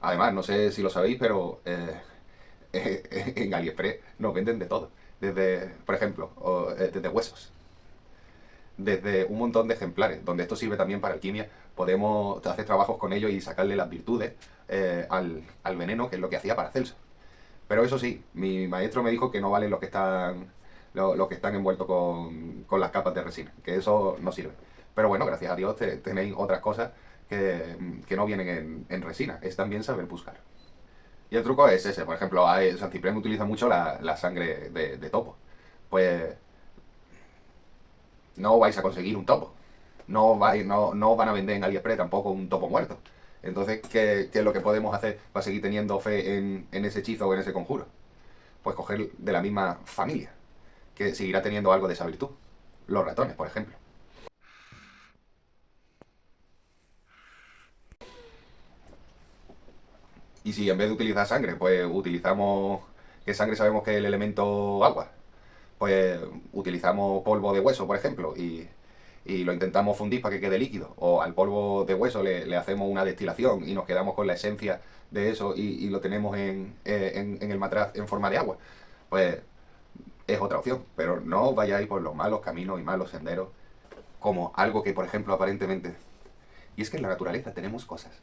Además, no sé si lo sabéis, pero en AliExpress nos venden de todo. Desde, por ejemplo, desde huesos. Desde un montón de ejemplares, donde esto sirve también para alquimia. Podemos hacer trabajos con ellos y sacarle las virtudes al veneno, que es lo que hacía Paracelso. Pero eso sí, mi maestro me dijo que no valen los que están envueltos con las capas de resina, que eso no sirve. Pero bueno, gracias a Dios tenéis otras cosas que no vienen en resina. Es también saber buscar. Y el truco es ese, por ejemplo, San Cipriano utiliza mucho la sangre de topo. Pues no vais a conseguir un topo. No van a vender en AliExpress tampoco un topo muerto. Entonces, ¿qué es lo que podemos hacer para seguir teniendo fe en ese hechizo o en ese conjuro? Pues coger de la misma familia, que seguirá teniendo algo de esa virtud. Los ratones, por ejemplo. Y si en vez de utilizar sangre, pues utilizamos... ¿Qué sangre sabemos que es el elemento agua? Pues utilizamos polvo de hueso, por ejemplo, y lo intentamos fundir para que quede líquido. O al polvo de hueso le hacemos una destilación y nos quedamos con la esencia de eso y lo tenemos en el matraz en forma de agua. Pues es otra opción, pero no vayáis por los malos caminos y malos senderos como algo que, por ejemplo, aparentemente... Y es que en la naturaleza tenemos cosas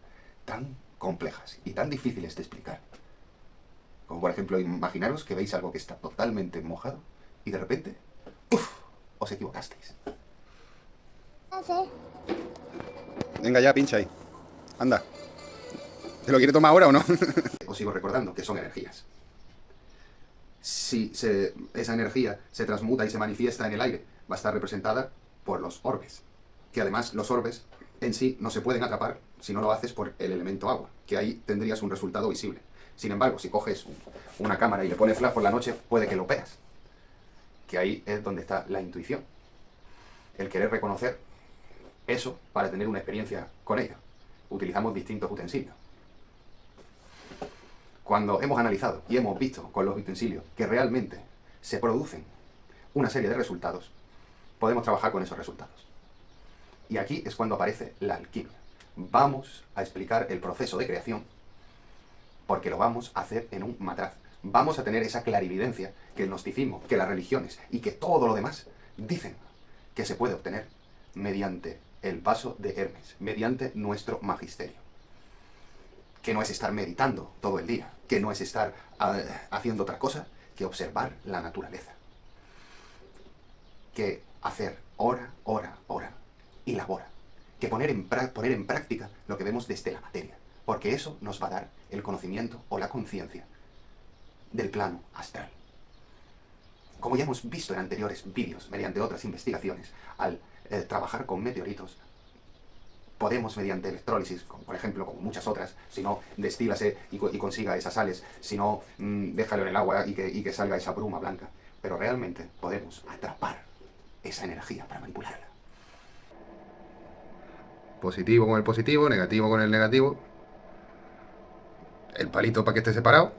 tan complejas y tan difíciles de explicar. Como por ejemplo, imaginaros que veis algo que está totalmente mojado y de repente, ¡uf!, os equivocasteis. No sé. Venga ya, pincha ahí. Anda. ¿Te lo quiere tomar ahora o no? Os sigo recordando que son energías. Si esa energía se transmuta y se manifiesta en el aire, va a estar representada por los orbes. Que además los orbes en sí no se pueden atrapar si no lo haces por el elemento agua, que ahí tendrías un resultado visible. Sin embargo, si coges una cámara y le pones flash por la noche, puede que lo veas. Que ahí es donde está la intuición. El querer reconocer eso para tener una experiencia con ello. Utilizamos distintos utensilios. Cuando hemos analizado y hemos visto con los utensilios que realmente se producen una serie de resultados, podemos trabajar con esos resultados. Y aquí es cuando aparece la alquimia. Vamos a explicar el proceso de creación porque lo vamos a hacer en un matraz. Vamos a tener esa clarividencia que el gnosticismo, que las religiones y que todo lo demás dicen que se puede obtener mediante el paso de Hermes, mediante nuestro magisterio. Que no es estar meditando todo el día, que no es estar haciendo otra cosa que observar la naturaleza. Que hacer hora, hora, hora y labora. Que poner en práctica lo que vemos desde la materia, porque eso nos va a dar el conocimiento o la conciencia del plano astral. Como ya hemos visto en anteriores vídeos, mediante otras investigaciones, al trabajar con meteoritos, podemos, mediante electrólisis, como por ejemplo, como muchas otras, si no, destílase y consiga esas sales, si no, déjalo en el agua y que salga esa bruma blanca. Pero realmente podemos atrapar esa energía para manipularla. Positivo con el positivo, negativo con el negativo. El palito para que esté separado,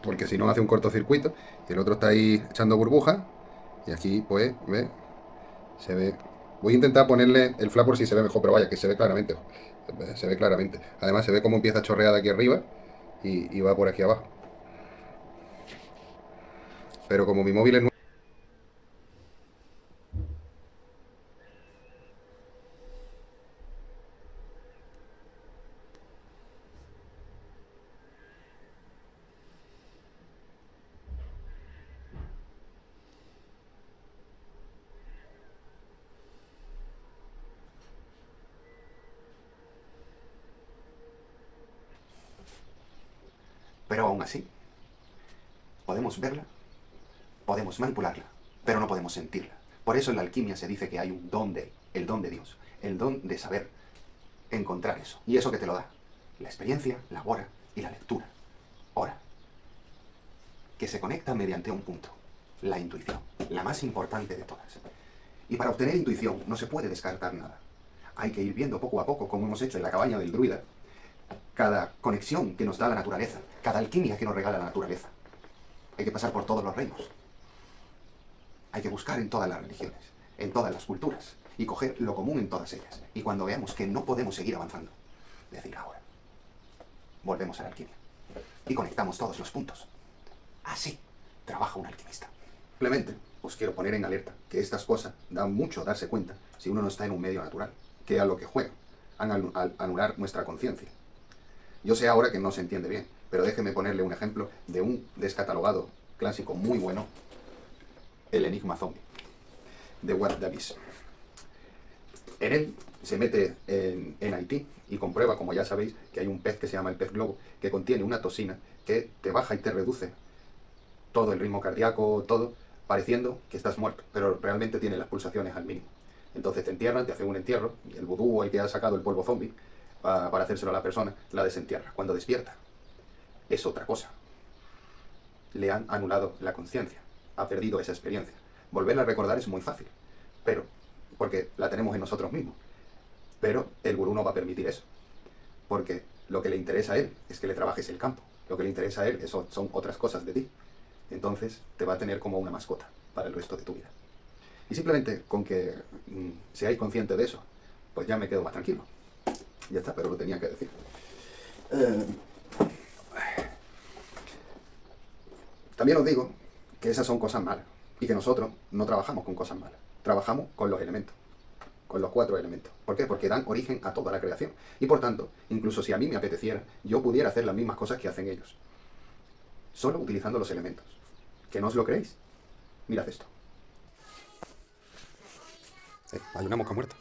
porque si no hace un cortocircuito y el otro está ahí echando burbujas. Y aquí, pues, ¿ve? Se ve. Voy a intentar ponerle el flap por si se ve mejor, pero vaya, que se ve claramente. Se ve claramente. Además, se ve cómo empieza a chorrear de aquí arriba y va por aquí abajo. Pero como mi móvil es nuevo. Pero aún así, podemos verla, podemos manipularla, pero no podemos sentirla. Por eso en la alquimia se dice que hay un don el don de Dios, el don de saber encontrar eso. ¿Y eso que te lo da? La experiencia, la hora y la lectura. Hora. Que se conecta mediante un punto. La intuición, la más importante de todas. Y para obtener intuición no se puede descartar nada. Hay que ir viendo poco a poco, como hemos hecho en la cabaña del druida, cada conexión que nos da la naturaleza, cada alquimia que nos regala la naturaleza. Hay que pasar por todos los reinos. Hay que buscar en todas las religiones, en todas las culturas, y coger lo común en todas ellas. Y cuando veamos que no podemos seguir avanzando, decir ahora, volvemos a la alquimia. Y conectamos todos los puntos. Así trabaja un alquimista. Simplemente os quiero poner en alerta que estas cosas dan mucho a darse cuenta si uno no está en un medio natural, que a lo que juega, al anular nuestra conciencia. Yo sé ahora que no se entiende bien, pero déjeme ponerle un ejemplo de un descatalogado clásico muy bueno, el Enigma Zombie, de Watt Davis. En él se mete en Haití y comprueba, como ya sabéis, que hay un pez que se llama el pez globo, que contiene una toxina que te baja y te reduce todo el ritmo cardíaco, todo, pareciendo que estás muerto, pero realmente tiene las pulsaciones al mínimo. Entonces te entierran, te hacen un entierro, y el vudú, el que ha sacado el polvo zombie, para hacérselo a la persona, la desentierra. Cuando despierta, es otra cosa. Le han anulado la conciencia, ha perdido esa experiencia. Volverla a recordar es muy fácil, pero porque la tenemos en nosotros mismos. Pero el gurú no va a permitir eso, porque lo que le interesa a él es que le trabajes el campo. Lo que le interesa a él son otras cosas de ti. Entonces te va a tener como una mascota para el resto de tu vida. Y simplemente con que seáis conscientes de eso, pues ya me quedo más tranquilo. Ya está, pero lo tenía que decir. También os digo que esas son cosas malas y que nosotros no trabajamos con cosas malas. Trabajamos con los elementos, con los 4 elementos. ¿Por qué? Porque dan origen a toda la creación. Y por tanto, incluso si a mí me apeteciera, yo pudiera hacer las mismas cosas que hacen ellos. Solo utilizando los elementos. ¿Que no os lo creéis? Mirad esto. Hay una mosca muerta.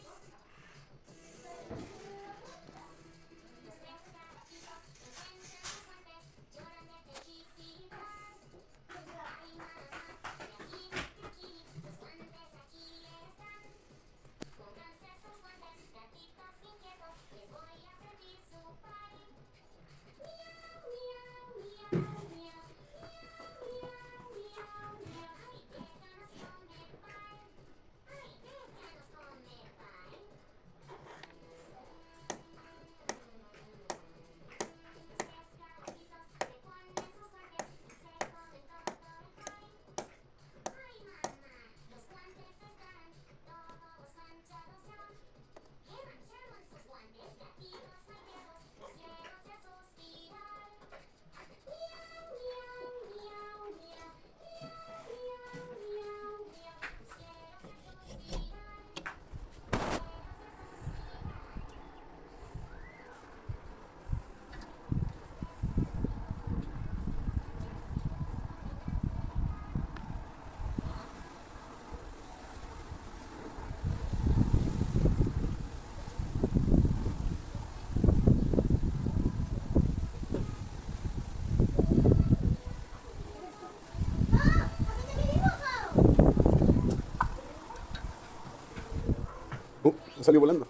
Ha salido volando.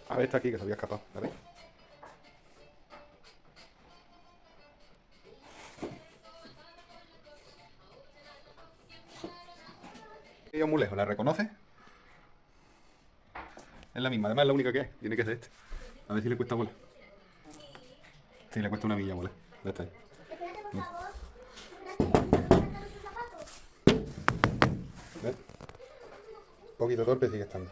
A ver, está aquí, que se había escapado. A ver. Yo muy lejos, ¿la reconoce? Es la misma, además es la única que hay. Tiene que ser este. A ver si le cuesta volar. Sí, le cuesta una milla volar. Ya está ahí. ¿Ves? Un poquito torpe sigue estando.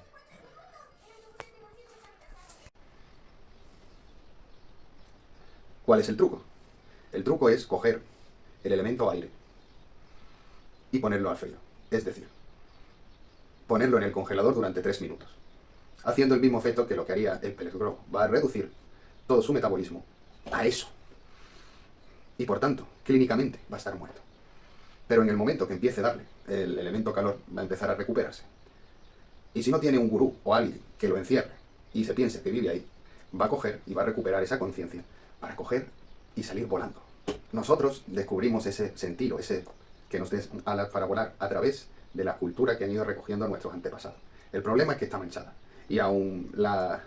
¿Cuál es el truco? El truco es coger el elemento aire y ponerlo al frío. Es decir, ponerlo en el congelador durante 3 minutos. Haciendo el mismo efecto que lo que haría el pez globo. Va a reducir todo su metabolismo a eso. Y por tanto, clínicamente va a estar muerto. Pero en el momento que empiece a darle el elemento calor, va a empezar a recuperarse. Y si no tiene un gurú o alguien que lo encierre y se piense que vive ahí, va a coger y va a recuperar esa conciencia para coger y salir volando. Nosotros descubrimos ese sentido, ese que nos des alas para volar a través de la cultura que han ido recogiendo nuestros antepasados. El problema es que está manchada. Y aún las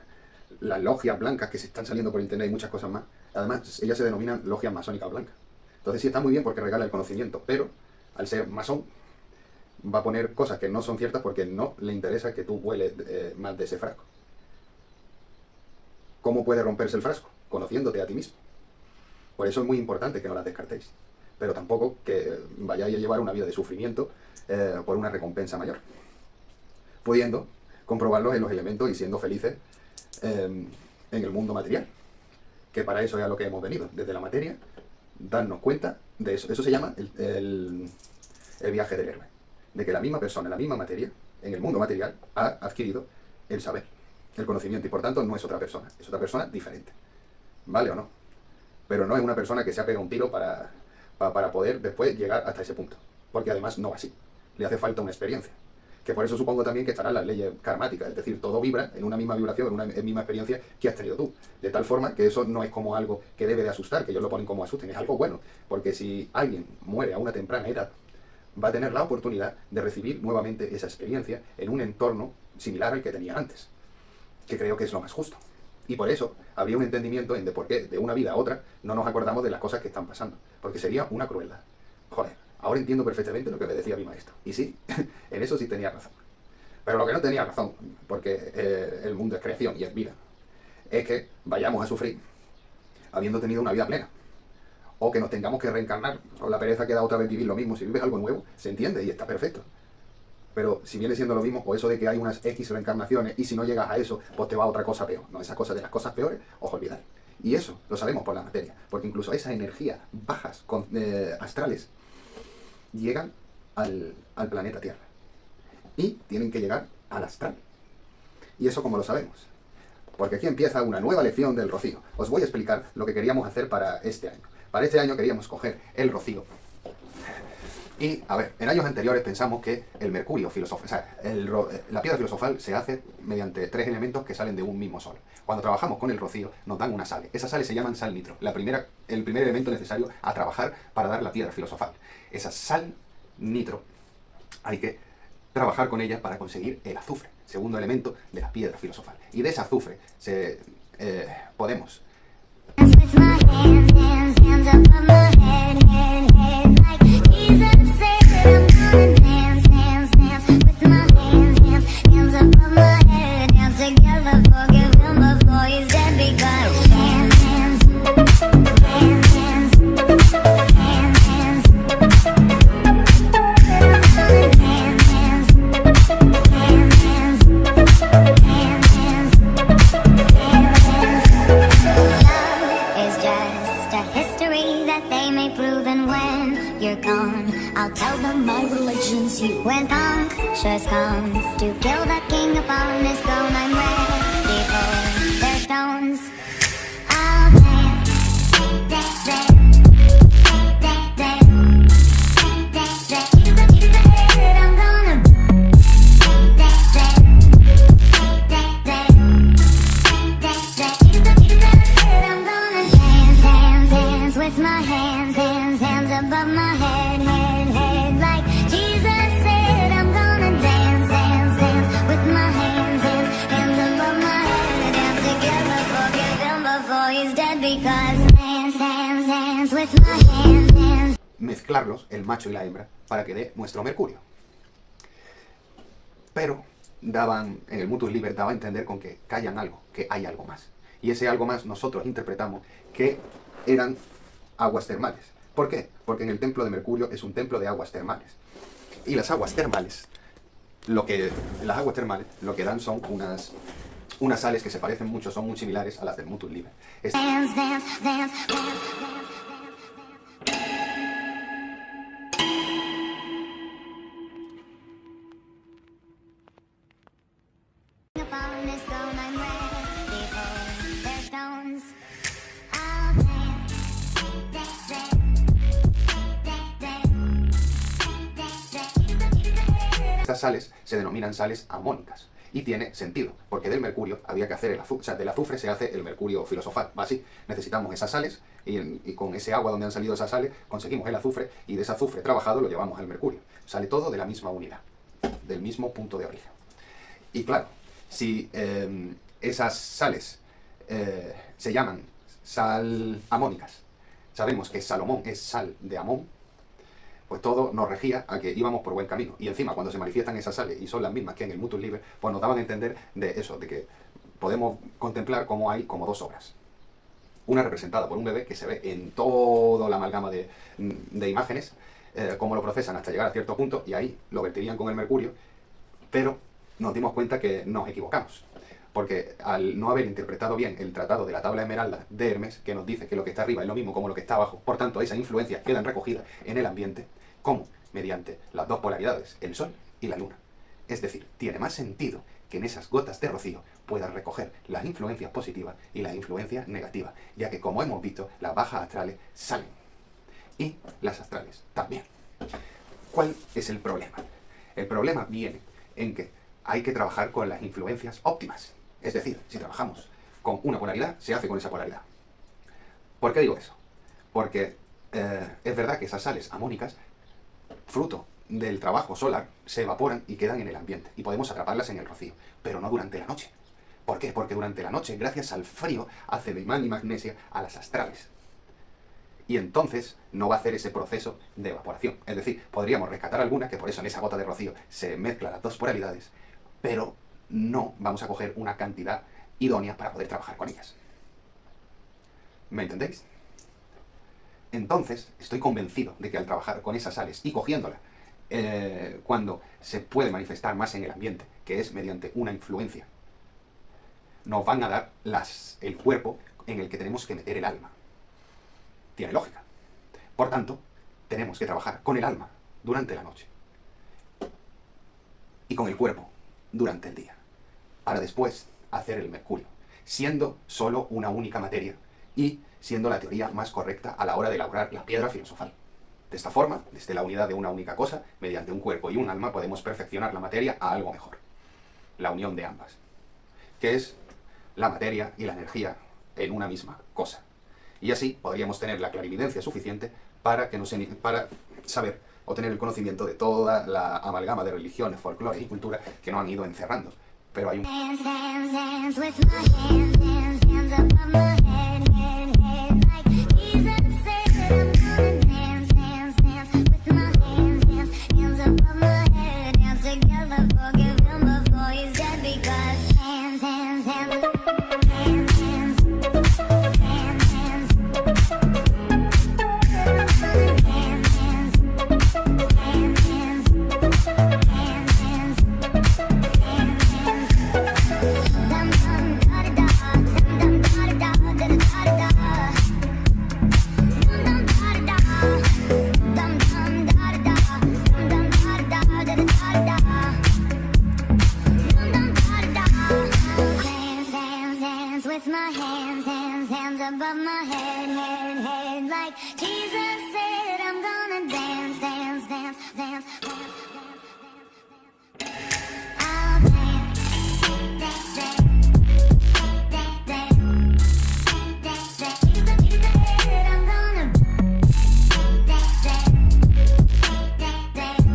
logias blancas que se están saliendo por internet y muchas cosas más, además ellas se denominan logias masónicas blancas. Entonces sí está muy bien porque regala el conocimiento, pero al ser masón va a poner cosas que no son ciertas porque no le interesa que tú vueles más de ese frasco. ¿Cómo puede romperse el frasco? Conociéndote a ti mismo. Por eso es muy importante que no las descartéis, pero tampoco que vayáis a llevar una vida de sufrimiento por una recompensa mayor, pudiendo comprobarlo en los elementos y siendo felices en el mundo material, que para eso es a lo que hemos venido, desde la materia, darnos cuenta de eso. Eso se llama el viaje del héroe, de que la misma persona, en la misma materia, en el mundo material, ha adquirido el saber, el conocimiento, y por tanto no es otra persona, es otra persona diferente. ¿Vale o no? Pero no es una persona que se ha pegado un tiro para poder después llegar hasta ese punto, porque además no va así, le hace falta una experiencia. Que por eso supongo también que estarán las leyes karmáticas, es decir, todo vibra en una misma vibración, en una misma experiencia que has tenido tú. De tal forma que eso no es como algo que debe de asustar, que ellos lo ponen como asusten, es algo bueno. Porque si alguien muere a una temprana edad, va a tener la oportunidad de recibir nuevamente esa experiencia en un entorno similar al que tenía antes, que creo que es lo más justo. Y por eso habría un entendimiento en de por qué de una vida a otra no nos acordamos de las cosas que están pasando, porque sería una crueldad. Joder. Ahora entiendo perfectamente lo que me decía mi maestro. Y sí, en eso sí tenía razón. Pero lo que no tenía razón, porque el mundo es creación y es vida, es que vayamos a sufrir habiendo tenido una vida plena. O que nos tengamos que reencarnar con la pereza que da otra vez vivir lo mismo. Si vives algo nuevo, se entiende y está perfecto. Pero si viene siendo lo mismo, o eso de que hay unas X reencarnaciones y si no llegas a eso, pues te va a otra cosa peor. No, esas cosas de las cosas peores, os olvidáis. Y eso lo sabemos por la materia. Porque incluso esas energías bajas, astrales, llegan al planeta Tierra y tienen que llegar al astral. ¿Y eso cómo lo sabemos? Porque aquí empieza una nueva lección del rocío. Os voy a explicar lo que queríamos hacer para este año. Para este año queríamos coger el rocío. Y, a ver, en años anteriores pensamos que el mercurio filosofal, o sea, la piedra filosofal se hace mediante 3 elementos que salen de un mismo sol. Cuando trabajamos con el rocío nos dan unas sales. Esas sales se llaman sal nitro, el primer elemento necesario a trabajar para dar la piedra filosofal. Esa sal nitro hay que trabajar con ella para conseguir el azufre, segundo elemento de la piedra filosofal. Y de ese azufre podemos I'll tell them my religion's you. When Punctious comes to kill the king upon his throne, I'm ready for their stones. I'll dance, dance, dance, dance, dance, dance, dance. I'm gonna dance, dance, dance, dance, dance. I'm gonna dance, dance, dance with my hands, hands, hands above my head, head, head. mezclarlos, el macho y la hembra, para que dé nuestro mercurio. Pero en el Mutus Liber daba a entender con que callan algo, que hay algo más. Y ese algo más nosotros interpretamos que eran aguas termales. ¿Por qué? Porque en el templo de Mercurio es un templo de aguas termales. Y las aguas termales, lo que dan son unas sales que se parecen mucho, son muy similares a las del Mutus Liber. Dance, dance, dance, dance, dance, upon this stone I'm ready for their stones. I'll dance, dance, dance. Estas sales se denominan sales amónicas. Y tiene sentido, porque del mercurio había que hacer el azufre, o sea, del azufre se hace el mercurio filosofal, va así. Necesitamos esas sales y con ese agua donde han salido esas sales conseguimos el azufre y de ese azufre trabajado lo llevamos al mercurio. Sale todo de la misma unidad, del mismo punto de origen. Y claro, si esas sales se llaman sal amónicas, sabemos que Salomón es sal de Amón, pues todo nos regía a que íbamos por buen camino. Y encima, cuando se manifiestan esas sales y son las mismas que en el Mutus Liber, pues nos daban a entender de eso, de que podemos contemplar cómo hay como dos obras. Una representada por un bebé que se ve en toda la amalgama de imágenes, cómo lo procesan hasta llegar a cierto punto, y ahí lo vertirían con el mercurio, pero nos dimos cuenta que nos equivocamos. Porque al no haber interpretado bien el tratado de la tabla esmeralda de Hermes, que nos dice que lo que está arriba es lo mismo como lo que está abajo, por tanto esas influencias quedan recogidas en el ambiente, como mediante las dos polaridades, el Sol y la Luna. Es decir, tiene más sentido que en esas gotas de rocío puedan recoger las influencias positivas y las influencias negativas, ya que como hemos visto, las bajas astrales salen y las astrales también. ¿Cuál es el problema? El problema viene en que hay que trabajar con las influencias óptimas. Es decir, si trabajamos con una polaridad, se hace con esa polaridad. ¿Por qué digo eso? Porque es verdad que esas sales amónicas, fruto del trabajo solar, se evaporan y quedan en el ambiente. Y podemos atraparlas en el rocío, pero no durante la noche. ¿Por qué? Porque durante la noche, gracias al frío, hace de imán y magnesia a las astrales. Y entonces no va a hacer ese proceso de evaporación. Es decir, podríamos rescatar algunas, que por eso en esa gota de rocío se mezclan las dos polaridades, pero no vamos a coger una cantidad idónea para poder trabajar con ellas. ¿Me entendéis? Entonces, estoy convencido de que al trabajar con esas sales y cogiéndolas cuando se puede manifestar más en el ambiente, que es mediante una influencia, nos van a dar el cuerpo en el que tenemos que meter el alma. Tiene lógica. Por tanto, tenemos que trabajar con el alma durante la noche y con el cuerpo durante el día, para después hacer el mercurio, siendo solo una única materia y siendo la teoría más correcta a la hora de elaborar la piedra filosofal. De esta forma, desde la unidad de una única cosa, mediante un cuerpo y un alma, podemos perfeccionar la materia a algo mejor. La unión de ambas, que es la materia y la energía en una misma cosa. Y así podríamos tener la clarividencia suficiente para saber o tener el conocimiento de toda la amalgama de religiones, folclore y cultura que nos han ido encerrando. Pero hay un... Dance, dance, dance with my hands, hands, hands above my head, head, head. Like Jesus said, I'm gonna dance, dance, dance with my hands, hands, hands above my head. Dance together, forgive him before he's dead, because hands, hands, hands, hands, hands, hands, hands. With my hands, hands, hands above my head, head, head. Like Jesus said, I'm gonna dance, dance, dance, dance, dance, dance, dance. I'll dance, dance, dance, dance, dance, dance, dance. Jesus said, I'm gonna dance, dance, dance, dance, dance.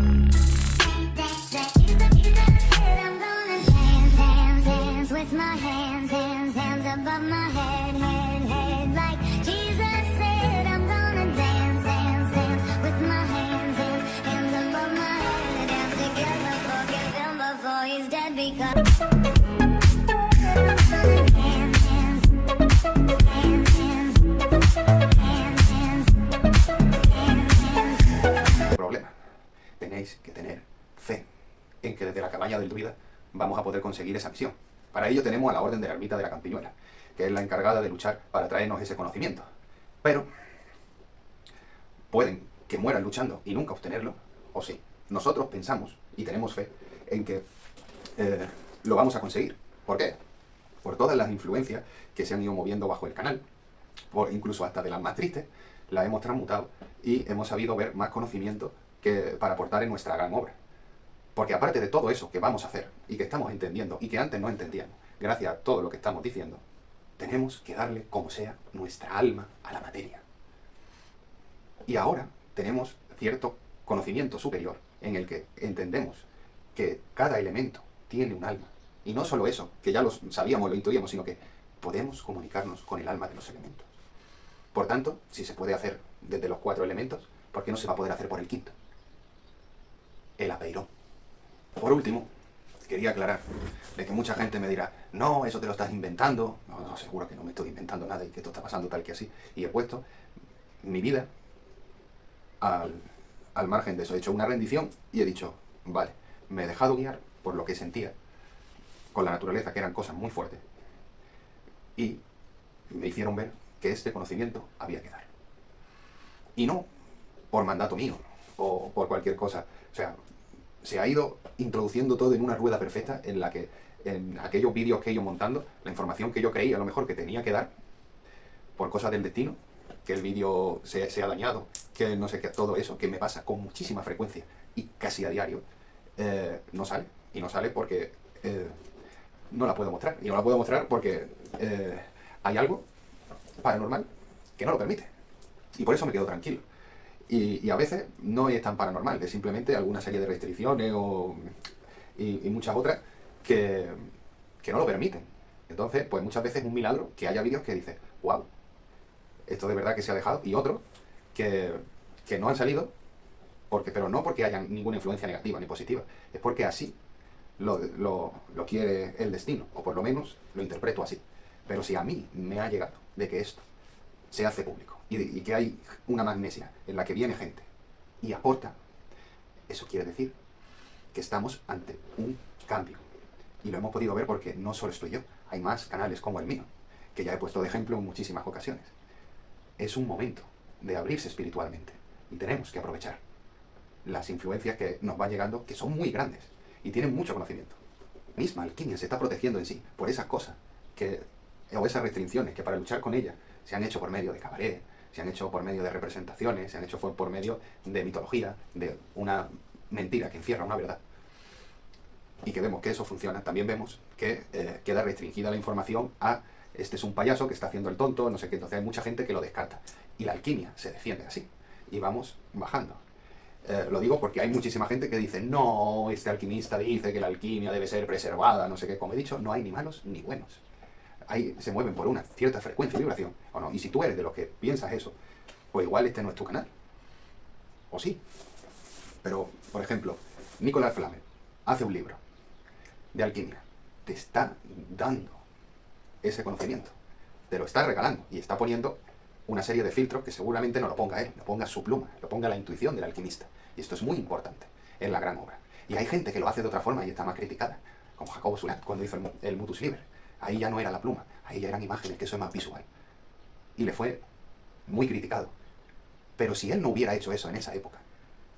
Jesus said, I'm gonna dance, dance, dance with my hands, hands, hands above my head, head, head. Like Jesus said, I'm gonna dance, dance, dance with he's dead because hands, hands, hands, Problema. Tenéis que tener fe en que desde la cabaña del druida vamos a poder conseguir esa misión. Para ello tenemos a la Orden de la Ermita de la Campiñuela, que es la encargada de luchar para traernos ese conocimiento. Pero pueden que mueran luchando y nunca obtenerlo, o sí. Nosotros pensamos y tenemos fe en que lo vamos a conseguir. ¿Por qué? Por todas las influencias que se han ido moviendo bajo el canal, por incluso hasta de las más tristes, las hemos transmutado y hemos sabido ver más conocimiento que para aportar en nuestra gran obra. Porque aparte de todo eso que vamos a hacer y que estamos entendiendo y que antes no entendíamos, gracias a todo lo que estamos diciendo, tenemos que darle como sea nuestra alma a la materia. Y ahora tenemos cierto conocimiento superior en el que entendemos que cada elemento tiene un alma. Y no solo eso, que ya lo sabíamos, lo intuíamos, sino que podemos comunicarnos con el alma de los elementos. Por tanto, si se puede hacer desde los 4 elementos, ¿por qué no se va a poder hacer por el quinto? El apeirón. Por último, quería aclarar de que mucha gente me dirá, no, eso te lo estás inventando. No, seguro que no me estoy inventando nada y que esto está pasando tal que así. Y he puesto mi vida al margen de eso. He hecho una rendición y he dicho, vale, me he dejado guiar por lo que sentía con la naturaleza, que eran cosas muy fuertes. Y me hicieron ver que este conocimiento había que dar. Y no por mandato mío o por cualquier cosa. O sea, se ha ido introduciendo todo en una rueda perfecta en la que en aquellos vídeos que he ido montando, la información que yo creía a lo mejor que tenía que dar, por cosas del destino, que el vídeo se ha dañado, que no sé qué, todo eso, que me pasa con muchísima frecuencia y casi a diario, no sale. Y no sale porque no la puedo mostrar. Y no la puedo mostrar porque hay algo paranormal que no lo permite. Y por eso me quedo tranquilo. Y a veces no es tan paranormal, es simplemente alguna serie de restricciones y muchas otras que no lo permiten. Entonces, pues muchas veces es un milagro que haya vídeos que dices, wow, esto de verdad que se ha dejado, y otros que no han salido, pero no porque hayan ninguna influencia negativa ni positiva, es porque así lo quiere el destino, o por lo menos lo interpreto así. Pero si a mí me ha llegado de que esto se hace público y que hay una magnesia en la que viene gente y aporta, eso quiere decir que estamos ante un cambio. Y lo hemos podido ver porque no solo estoy yo, hay más canales como el mío, que ya he puesto de ejemplo en muchísimas ocasiones. Es un momento de abrirse espiritualmente y tenemos que aprovechar las influencias que nos van llegando, que son muy grandes y tienen mucho conocimiento. La misma alquimia se está protegiendo en sí por esas cosas o esas restricciones que para luchar con ella se han hecho por medio de cabaret, se han hecho por medio de representaciones, se han hecho por medio de mitología, de una mentira que encierra una verdad. Y que vemos que eso funciona. También vemos que queda restringida la información a este es un payaso que está haciendo el tonto, no sé qué. Entonces hay mucha gente que lo descarta. Y la alquimia se defiende así. Y vamos bajando. Lo digo porque hay muchísima gente que dice, no, este alquimista dice que la alquimia debe ser preservada, no sé qué. Como he dicho, no hay ni malos ni buenos. Se mueven por una cierta frecuencia y vibración, ¿o no? Y si tú eres de los que piensas eso, pues igual este no es tu canal. O sí. Pero, por ejemplo, Nicolás Flamel hace un libro de alquimia. Te está dando ese conocimiento. Te lo está regalando y está poniendo una serie de filtros que seguramente no lo ponga él, lo ponga su pluma, lo ponga la intuición del alquimista. Y esto es muy importante en la gran obra. Y hay gente que lo hace de otra forma y está más criticada, como Jacobo Sulat cuando hizo el Mutus Liber. Ahí ya no era la pluma, ahí ya eran imágenes, que eso es más visual. Y le fue muy criticado. Pero si él no hubiera hecho eso en esa época,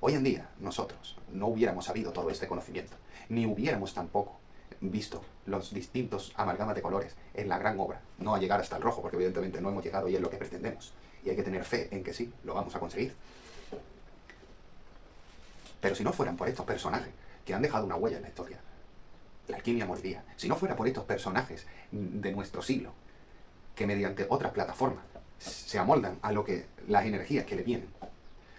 hoy en día nosotros no hubiéramos sabido todo este conocimiento, ni hubiéramos tampoco visto los distintos amalgamas de colores en la gran obra. No a llegar hasta el rojo, porque evidentemente no hemos llegado y es lo que pretendemos. Y hay que tener fe en que sí, lo vamos a conseguir. Pero si no fueran por estos personajes que han dejado una huella en la historia, la alquimia moriría. Si no fuera por estos personajes de nuestro siglo, que mediante otras plataformas se amoldan a lo que las energías que le vienen.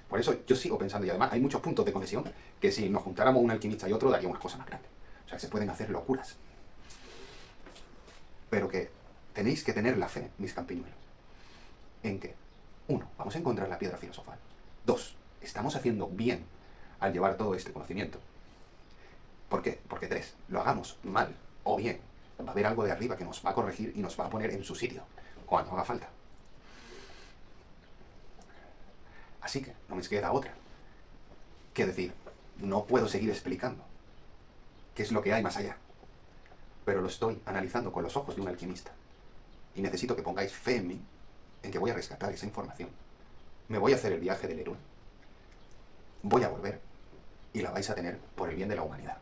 Por eso yo sigo pensando, y además hay muchos puntos de conexión, que si nos juntáramos un alquimista y otro, daría unas cosas más grandes. O sea, se pueden hacer locuras. Pero que tenéis que tener la fe, mis campiñuelos, en que, 1, vamos a encontrar la piedra filosofal. 2, estamos haciendo bien al llevar todo este conocimiento. ¿Por qué? qué? Porque 3, lo hagamos mal o bien, va a haber algo de arriba que nos va a corregir y nos va a poner en su sitio cuando haga falta. Así que no me queda otra que decir, no puedo seguir explicando qué es lo que hay más allá, pero lo estoy analizando con los ojos de un alquimista. Y necesito que pongáis fe en mí, en que voy a rescatar esa información. Me voy a hacer el viaje del héroe. Voy a volver y la vais a tener por el bien de la humanidad.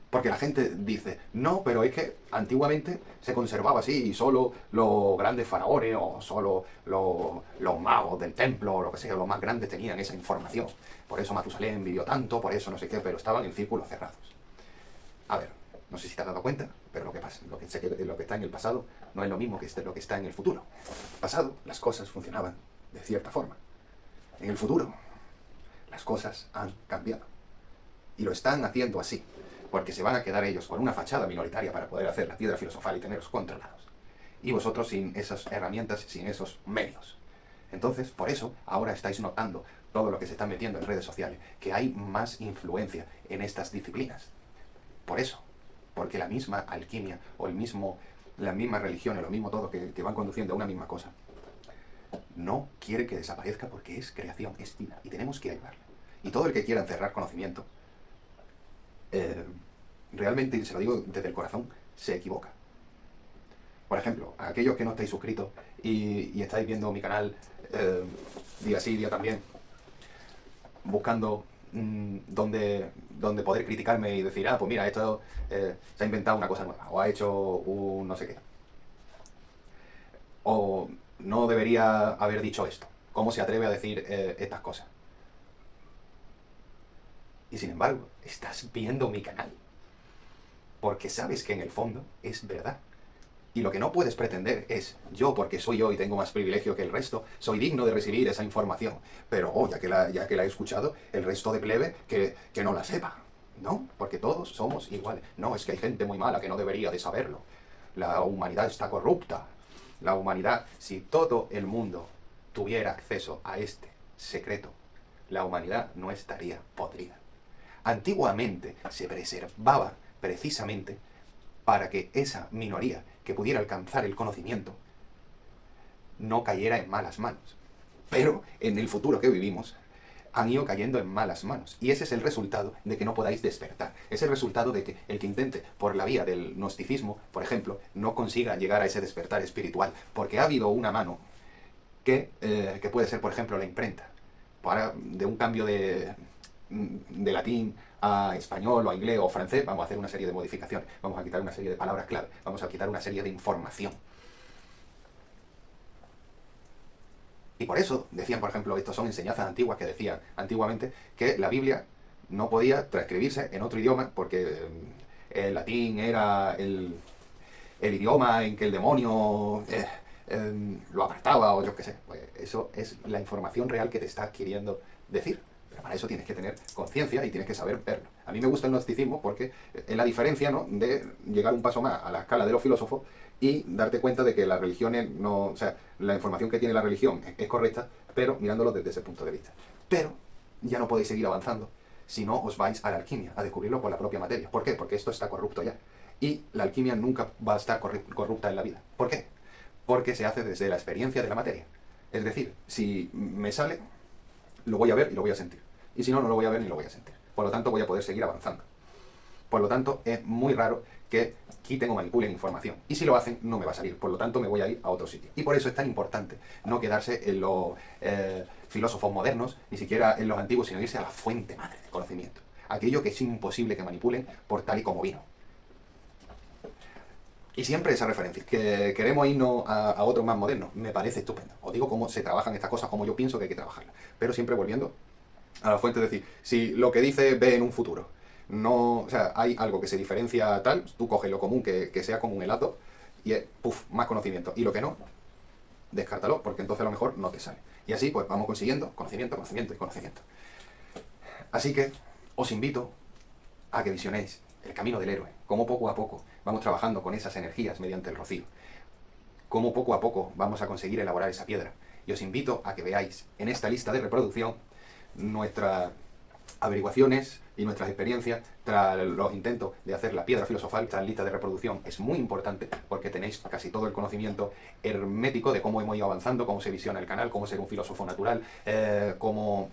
Porque la gente dice, no, pero es que antiguamente se conservaba así y solo los grandes faraones o solo los magos del templo o lo que sea, los más grandes tenían esa información. Por eso Matusalén vivió tanto, por eso no sé qué, pero estaban en círculos cerrados. A ver, no sé si te has dado cuenta, pero lo que pasa, lo que está en el pasado no es lo mismo que lo que está en el futuro. En el pasado las cosas funcionaban de cierta forma. En el futuro las cosas han cambiado. Y lo están haciendo así, porque se van a quedar ellos con una fachada minoritaria para poder hacer la piedra filosofal y tenerlos controlados. Y vosotros sin esas herramientas, sin esos medios. Entonces, por eso, ahora estáis notando todo lo que se está metiendo en redes sociales, que hay más influencia en estas disciplinas. Por eso, porque la misma alquimia o las mismas religiones, lo mismo todo que van conduciendo a una misma cosa, no quiere que desaparezca porque es creación, es vida, y tenemos que ayudarle. Y todo el que quiera encerrar conocimiento, realmente, se lo digo desde el corazón, se equivoca. Por ejemplo, a aquellos que no estáis suscritos y estáis viendo mi canal día sí, día también, buscando donde poder criticarme y decir, pues mira, esto se ha inventado una cosa nueva, o ha hecho un no sé qué, o no debería haber dicho esto, ¿cómo se atreve a decir estas cosas? Y sin embargo, estás viendo mi canal, porque sabes que en el fondo es verdad. Y lo que no puedes pretender es, yo porque soy yo y tengo más privilegio que el resto, soy digno de recibir esa información. Pero ya que la he escuchado, el resto de plebe que no la sepa. No, porque todos somos iguales. No, es que hay gente muy mala que no debería de saberlo. La humanidad está corrupta. La humanidad, si todo el mundo tuviera acceso a este secreto, la humanidad no estaría podrida. Antiguamente se preservaba precisamente para que esa minoría que pudiera alcanzar el conocimiento no cayera en malas manos. Pero en el futuro que vivimos han ido cayendo en malas manos. Y ese es el resultado de que no podáis despertar. Es el resultado de que el que intente por la vía del gnosticismo, por ejemplo, no consiga llegar a ese despertar espiritual. Porque ha habido una mano que puede ser, por ejemplo, la imprenta. De un cambio de latín a español o a inglés o francés, vamos a hacer una serie de modificaciones, vamos a quitar una serie de palabras clave, vamos a quitar una serie de información. Y por eso decían, por ejemplo, estos son enseñanzas antiguas que decían antiguamente que la Biblia no podía transcribirse en otro idioma porque el latín era el idioma en que el demonio lo apartaba o yo qué sé. Pues eso es la información real que te está queriendo decir. Pero para eso tienes que tener conciencia y tienes que saber verlo. A mí me gusta el gnosticismo porque es la diferencia, ¿no?, de llegar un paso más a la escala de los filósofos y darte cuenta de que las religiones no... O sea, la información que tiene la religión es correcta, pero mirándolo desde ese punto de vista. Pero ya no podéis seguir avanzando si no os vais a la alquimia, a descubrirlo por la propia materia. ¿Por qué? Porque esto está corrupto ya. Y la alquimia nunca va a estar corrupta en la vida. ¿Por qué? Porque se hace desde la experiencia de la materia. Es decir, si me sale, lo voy a ver y lo voy a sentir. Y si no, no lo voy a ver ni lo voy a sentir. Por lo tanto, voy a poder seguir avanzando. Por lo tanto, es muy raro que quiten o manipulen información. Y si lo hacen, no me va a salir. Por lo tanto, me voy a ir a otro sitio. Y por eso es tan importante no quedarse en los filósofos modernos, ni siquiera en los antiguos, sino irse a la fuente madre de conocimiento. Aquello que es imposible que manipulen por tal y como vino. Y siempre esa referencia, que queremos irnos a otros más modernos, me parece estupendo. Os digo cómo se trabajan estas cosas, cómo yo pienso que hay que trabajarlas. Pero siempre volviendo a la fuente, es decir, si lo que dice ve en un futuro, no, o sea, hay algo que se diferencia tal, tú coges lo común, que sea como un helado, y es, más conocimiento. Y lo que no, descártalo, porque entonces a lo mejor no te sale. Y así, pues vamos consiguiendo conocimiento, conocimiento y conocimiento. Así que os invito a que visionéis el camino del héroe, cómo poco a poco vamos trabajando con esas energías mediante el rocío, cómo poco a poco vamos a conseguir elaborar esa piedra. Y os invito a que veáis en esta lista de reproducción nuestras averiguaciones y nuestras experiencias tras los intentos de hacer la piedra filosofal. Esta lista de reproducción es muy importante porque tenéis casi todo el conocimiento hermético de cómo hemos ido avanzando, cómo se visiona el canal, cómo ser un filósofo natural, cómo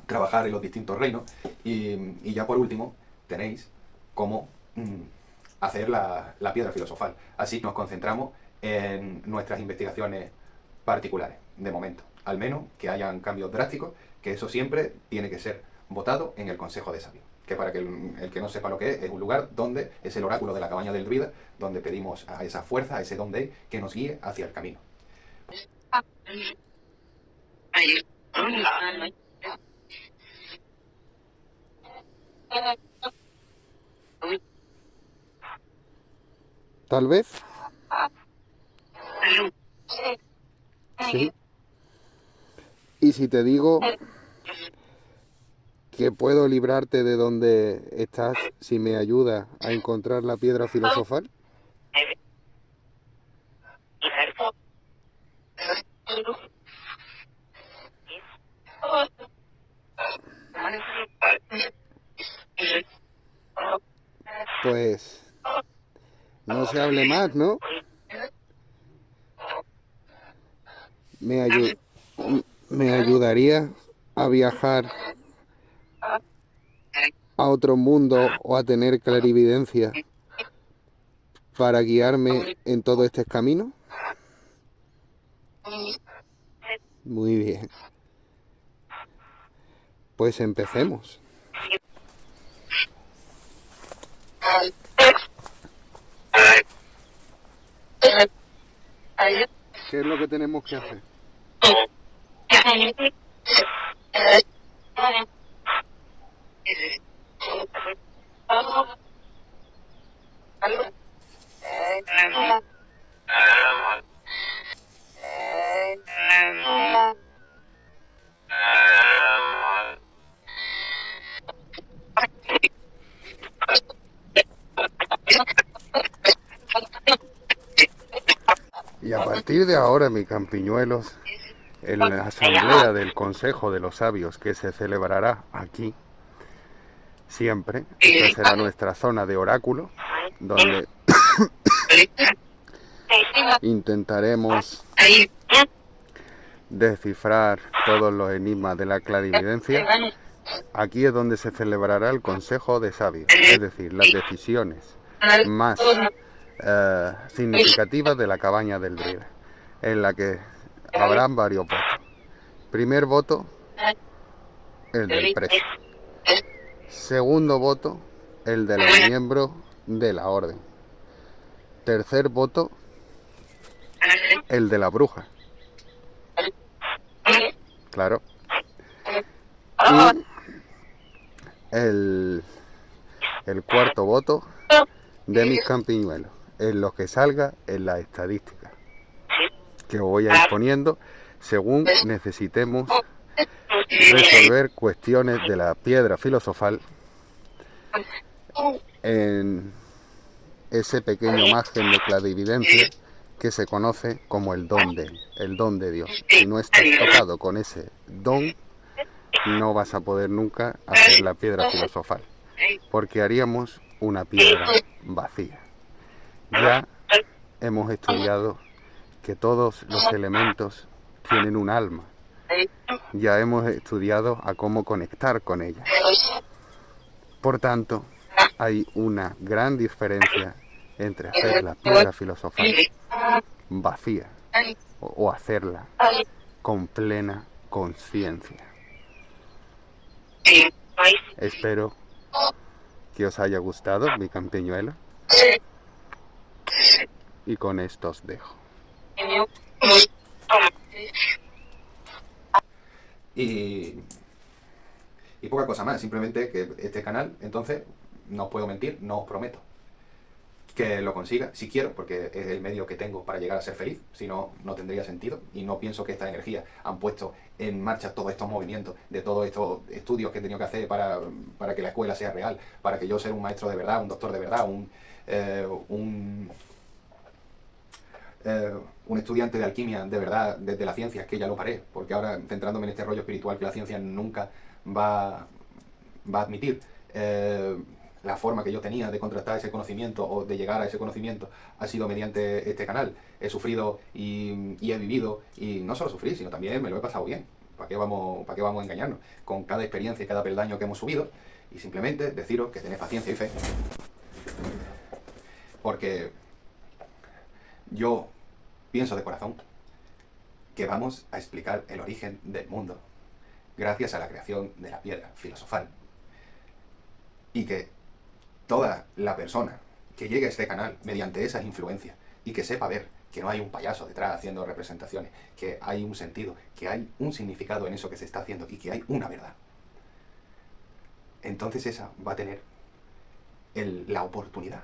trabajar en los distintos reinos, y ya por último tenéis cómo hacer la piedra filosofal. Así nos concentramos en nuestras investigaciones particulares, de momento. Al menos que hayan cambios drásticos, que eso siempre tiene que ser votado en el Consejo de Sabios. Que para que el que no sepa lo que es un lugar donde es el oráculo de la cabaña del druida, donde pedimos a esa fuerza, a ese don de que nos guíe hacia el camino. Tal vez. Sí. Y si te digo que puedo librarte de donde estás si me ayudas a encontrar la piedra filosofal. Pues no se hable más, ¿no? Me ayudaría a viajar a otro mundo o a tener clarividencia para guiarme en todo este camino. Muy bien. Pues empecemos. ¿Qué es lo que tenemos que hacer? Y a partir de ahora, mis campiñuelos, en la asamblea del Consejo de los Sabios que se celebrará aquí, siempre, esta será nuestra zona de oráculo, donde intentaremos descifrar todos los enigmas de la clarividencia. Aquí es donde se celebrará el Consejo de Sabios, es decir, las decisiones más significativas de la cabaña del druida, en la que habrán varios votos. Primer voto, el del preso. Segundo voto, el de los miembros de la orden. Tercer voto, el de la bruja. Claro. Y el cuarto voto de mis campiñuelos, en lo que salga en la estadística, que voy a ir poniendo según necesitemos resolver cuestiones de la piedra filosofal en ese pequeño margen de clarividencia que se conoce como el don de Dios. Si no estás tocado con ese don, no vas a poder nunca hacer la piedra filosofal, porque haríamos una piedra vacía. Ya hemos estudiado que todos los elementos tienen un alma. Ya hemos estudiado a cómo conectar con ella. Por tanto, hay una gran diferencia entre hacer la piedra filosofal vacía o hacerla con plena conciencia. Espero que os haya gustado mi campiñuelo. Y con esto os dejo. Y poca cosa más, simplemente que este canal, entonces, no os puedo mentir, no os prometo que lo consiga, si quiero, porque es el medio que tengo para llegar a ser feliz, si no, no tendría sentido, y no pienso que estas energías han puesto en marcha todos estos movimientos, de todos estos estudios que he tenido que hacer para que la escuela sea real, para que yo sea un maestro de verdad, un doctor de verdad, un estudiante de alquimia de verdad desde la ciencia, que ya lo paré, porque ahora centrándome en este rollo espiritual que la ciencia nunca va a admitir, la forma que yo tenía de contrastar ese conocimiento o de llegar a ese conocimiento ha sido mediante este canal. He sufrido y he vivido, y no solo sufrí, sino también me lo he pasado bien. ¿Para qué vamos a engañarnos? Con cada experiencia y cada peldaño que hemos subido, y simplemente deciros que tenéis paciencia y fe. Porque yo pienso de corazón que vamos a explicar el origen del mundo gracias a la creación de la piedra filosofal. Y que toda la persona que llegue a este canal mediante esas influencias y que sepa ver que no hay un payaso detrás haciendo representaciones, que hay un sentido, que hay un significado en eso que se está haciendo y que hay una verdad, entonces esa va a tener la oportunidad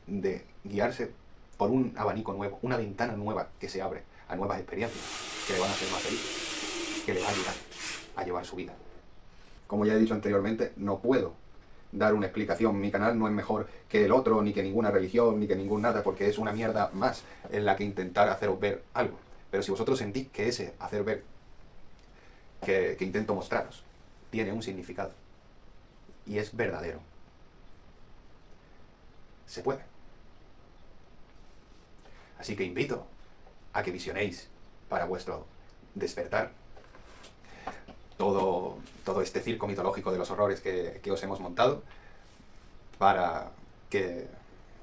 de guiarse por un abanico nuevo, una ventana nueva que se abre a nuevas experiencias que le van a hacer más feliz, que le va a ayudar a llevar su vida. Como ya he dicho anteriormente, no puedo dar una explicación. Mi canal no es mejor que el otro, ni que ninguna religión, ni que ningún nada, porque es una mierda más en la que intentar haceros ver algo. Pero si vosotros sentís que ese hacer ver que intento mostraros tiene un significado y es verdadero, se puede. Así que invito a que visionéis para vuestro despertar todo este circo mitológico de los horrores que os hemos montado, para que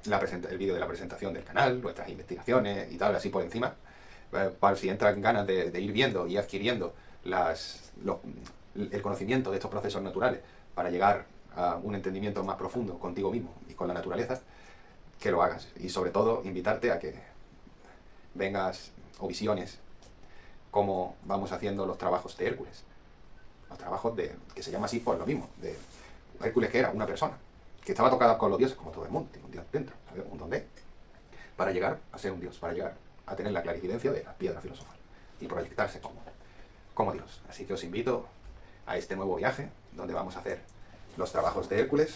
el vídeo de la presentación del canal, nuestras investigaciones y tal, así por encima, para si entran ganas de ir viendo y adquiriendo el conocimiento de estos procesos naturales para llegar a un entendimiento más profundo contigo mismo y con la naturaleza, que lo hagas. Y sobre todo, invitarte a que vengas o visiones cómo vamos haciendo los trabajos de Hércules. Los trabajos que se llama así por lo mismo, de Hércules, que era una persona, que estaba tocada con los dioses, como todo el mundo, tiene un dios dentro, ¿sabes? Un don de, para llegar a ser un dios, para llegar a tener la clarividencia de la piedra filosofal y proyectarse como Dios. Así que os invito a este nuevo viaje, donde vamos a hacer los trabajos de Hércules,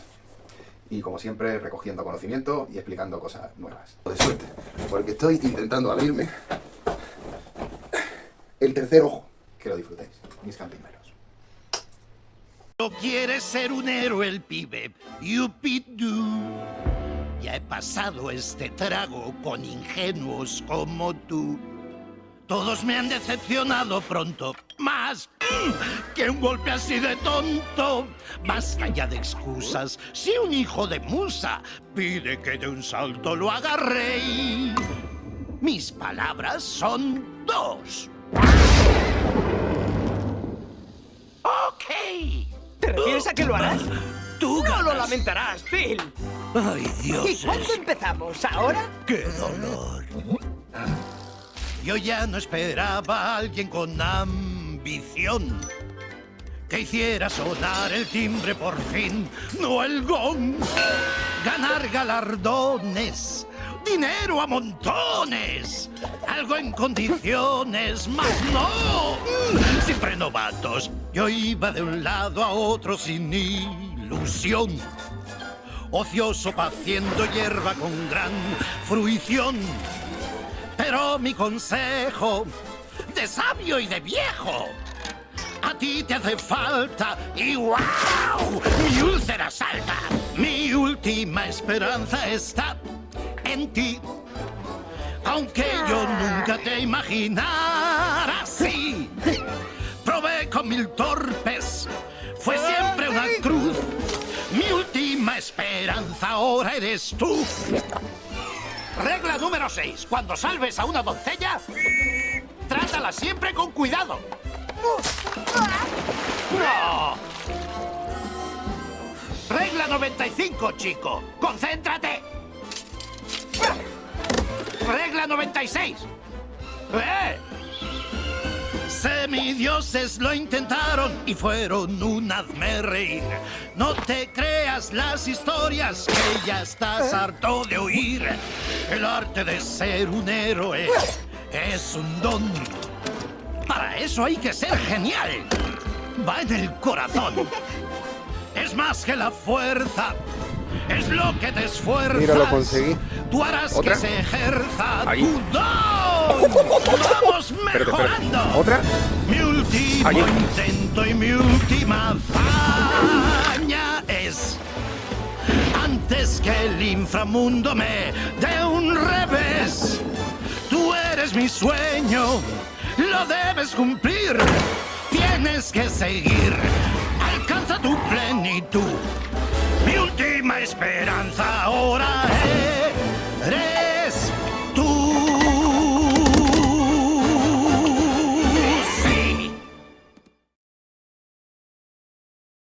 y como siempre recogiendo conocimiento y explicando cosas nuevas. De suerte, porque estoy intentando abrirme el tercer ojo. Que lo disfrutéis, mis campineros. No quiere ser un héroe el pibe, yupidu. Ya he pasado este trago con ingenuos como tú. Todos me han decepcionado pronto, más que un golpe así de tonto. Basta ya de excusas, si un hijo de musa pide que de un salto lo haga rey. Mis palabras son dos. Ok. ¿Te refieres a que lo harás? Tú No lo ganas. lamentarás, Phil. Ay, ¿Y dioses. cuándo empezamos? ¿Ahora? ¡Qué dolor! Yo ya no esperaba a alguien con ambición que hiciera sonar el timbre por fin, no el gong. Ganar galardones, dinero a montones, algo en condiciones, más no. Siempre novatos, yo iba de un lado a otro sin ilusión. Ocioso paciendo hierba con gran fruición. Pero mi consejo, de sabio y de viejo, a ti te hace falta y ¡wow! Mi úlcera salta. Mi última esperanza está en ti. Aunque yo nunca te imaginara así. Probé con 1000 torpes, fue siempre una cruz. Mi última esperanza ahora eres tú. Regla número 6. Cuando salves a una doncella, trátala siempre con cuidado. ¡No! Regla 95, chico. ¡Concéntrate! Regla 96. Semidioses lo intentaron y fueron un hazmerreír. No te creas las historias que ya estás harto de oír. El arte de ser un héroe es un don. Para eso hay que ser genial. Va en el corazón. Es más que la fuerza. Es lo que te esfuerzas. Mira, lo conseguí. Tú harás ¿Otra? que se ejerza Ahí. tu don. Vamos mejorando. ¿Otra? Mi último Allí. intento y mi última hazaña es vez. Antes que el inframundo me dé un revés. Tú eres mi sueño, lo debes cumplir. Tienes que seguir, alcanza tu plenitud. Mi última esperanza ahora es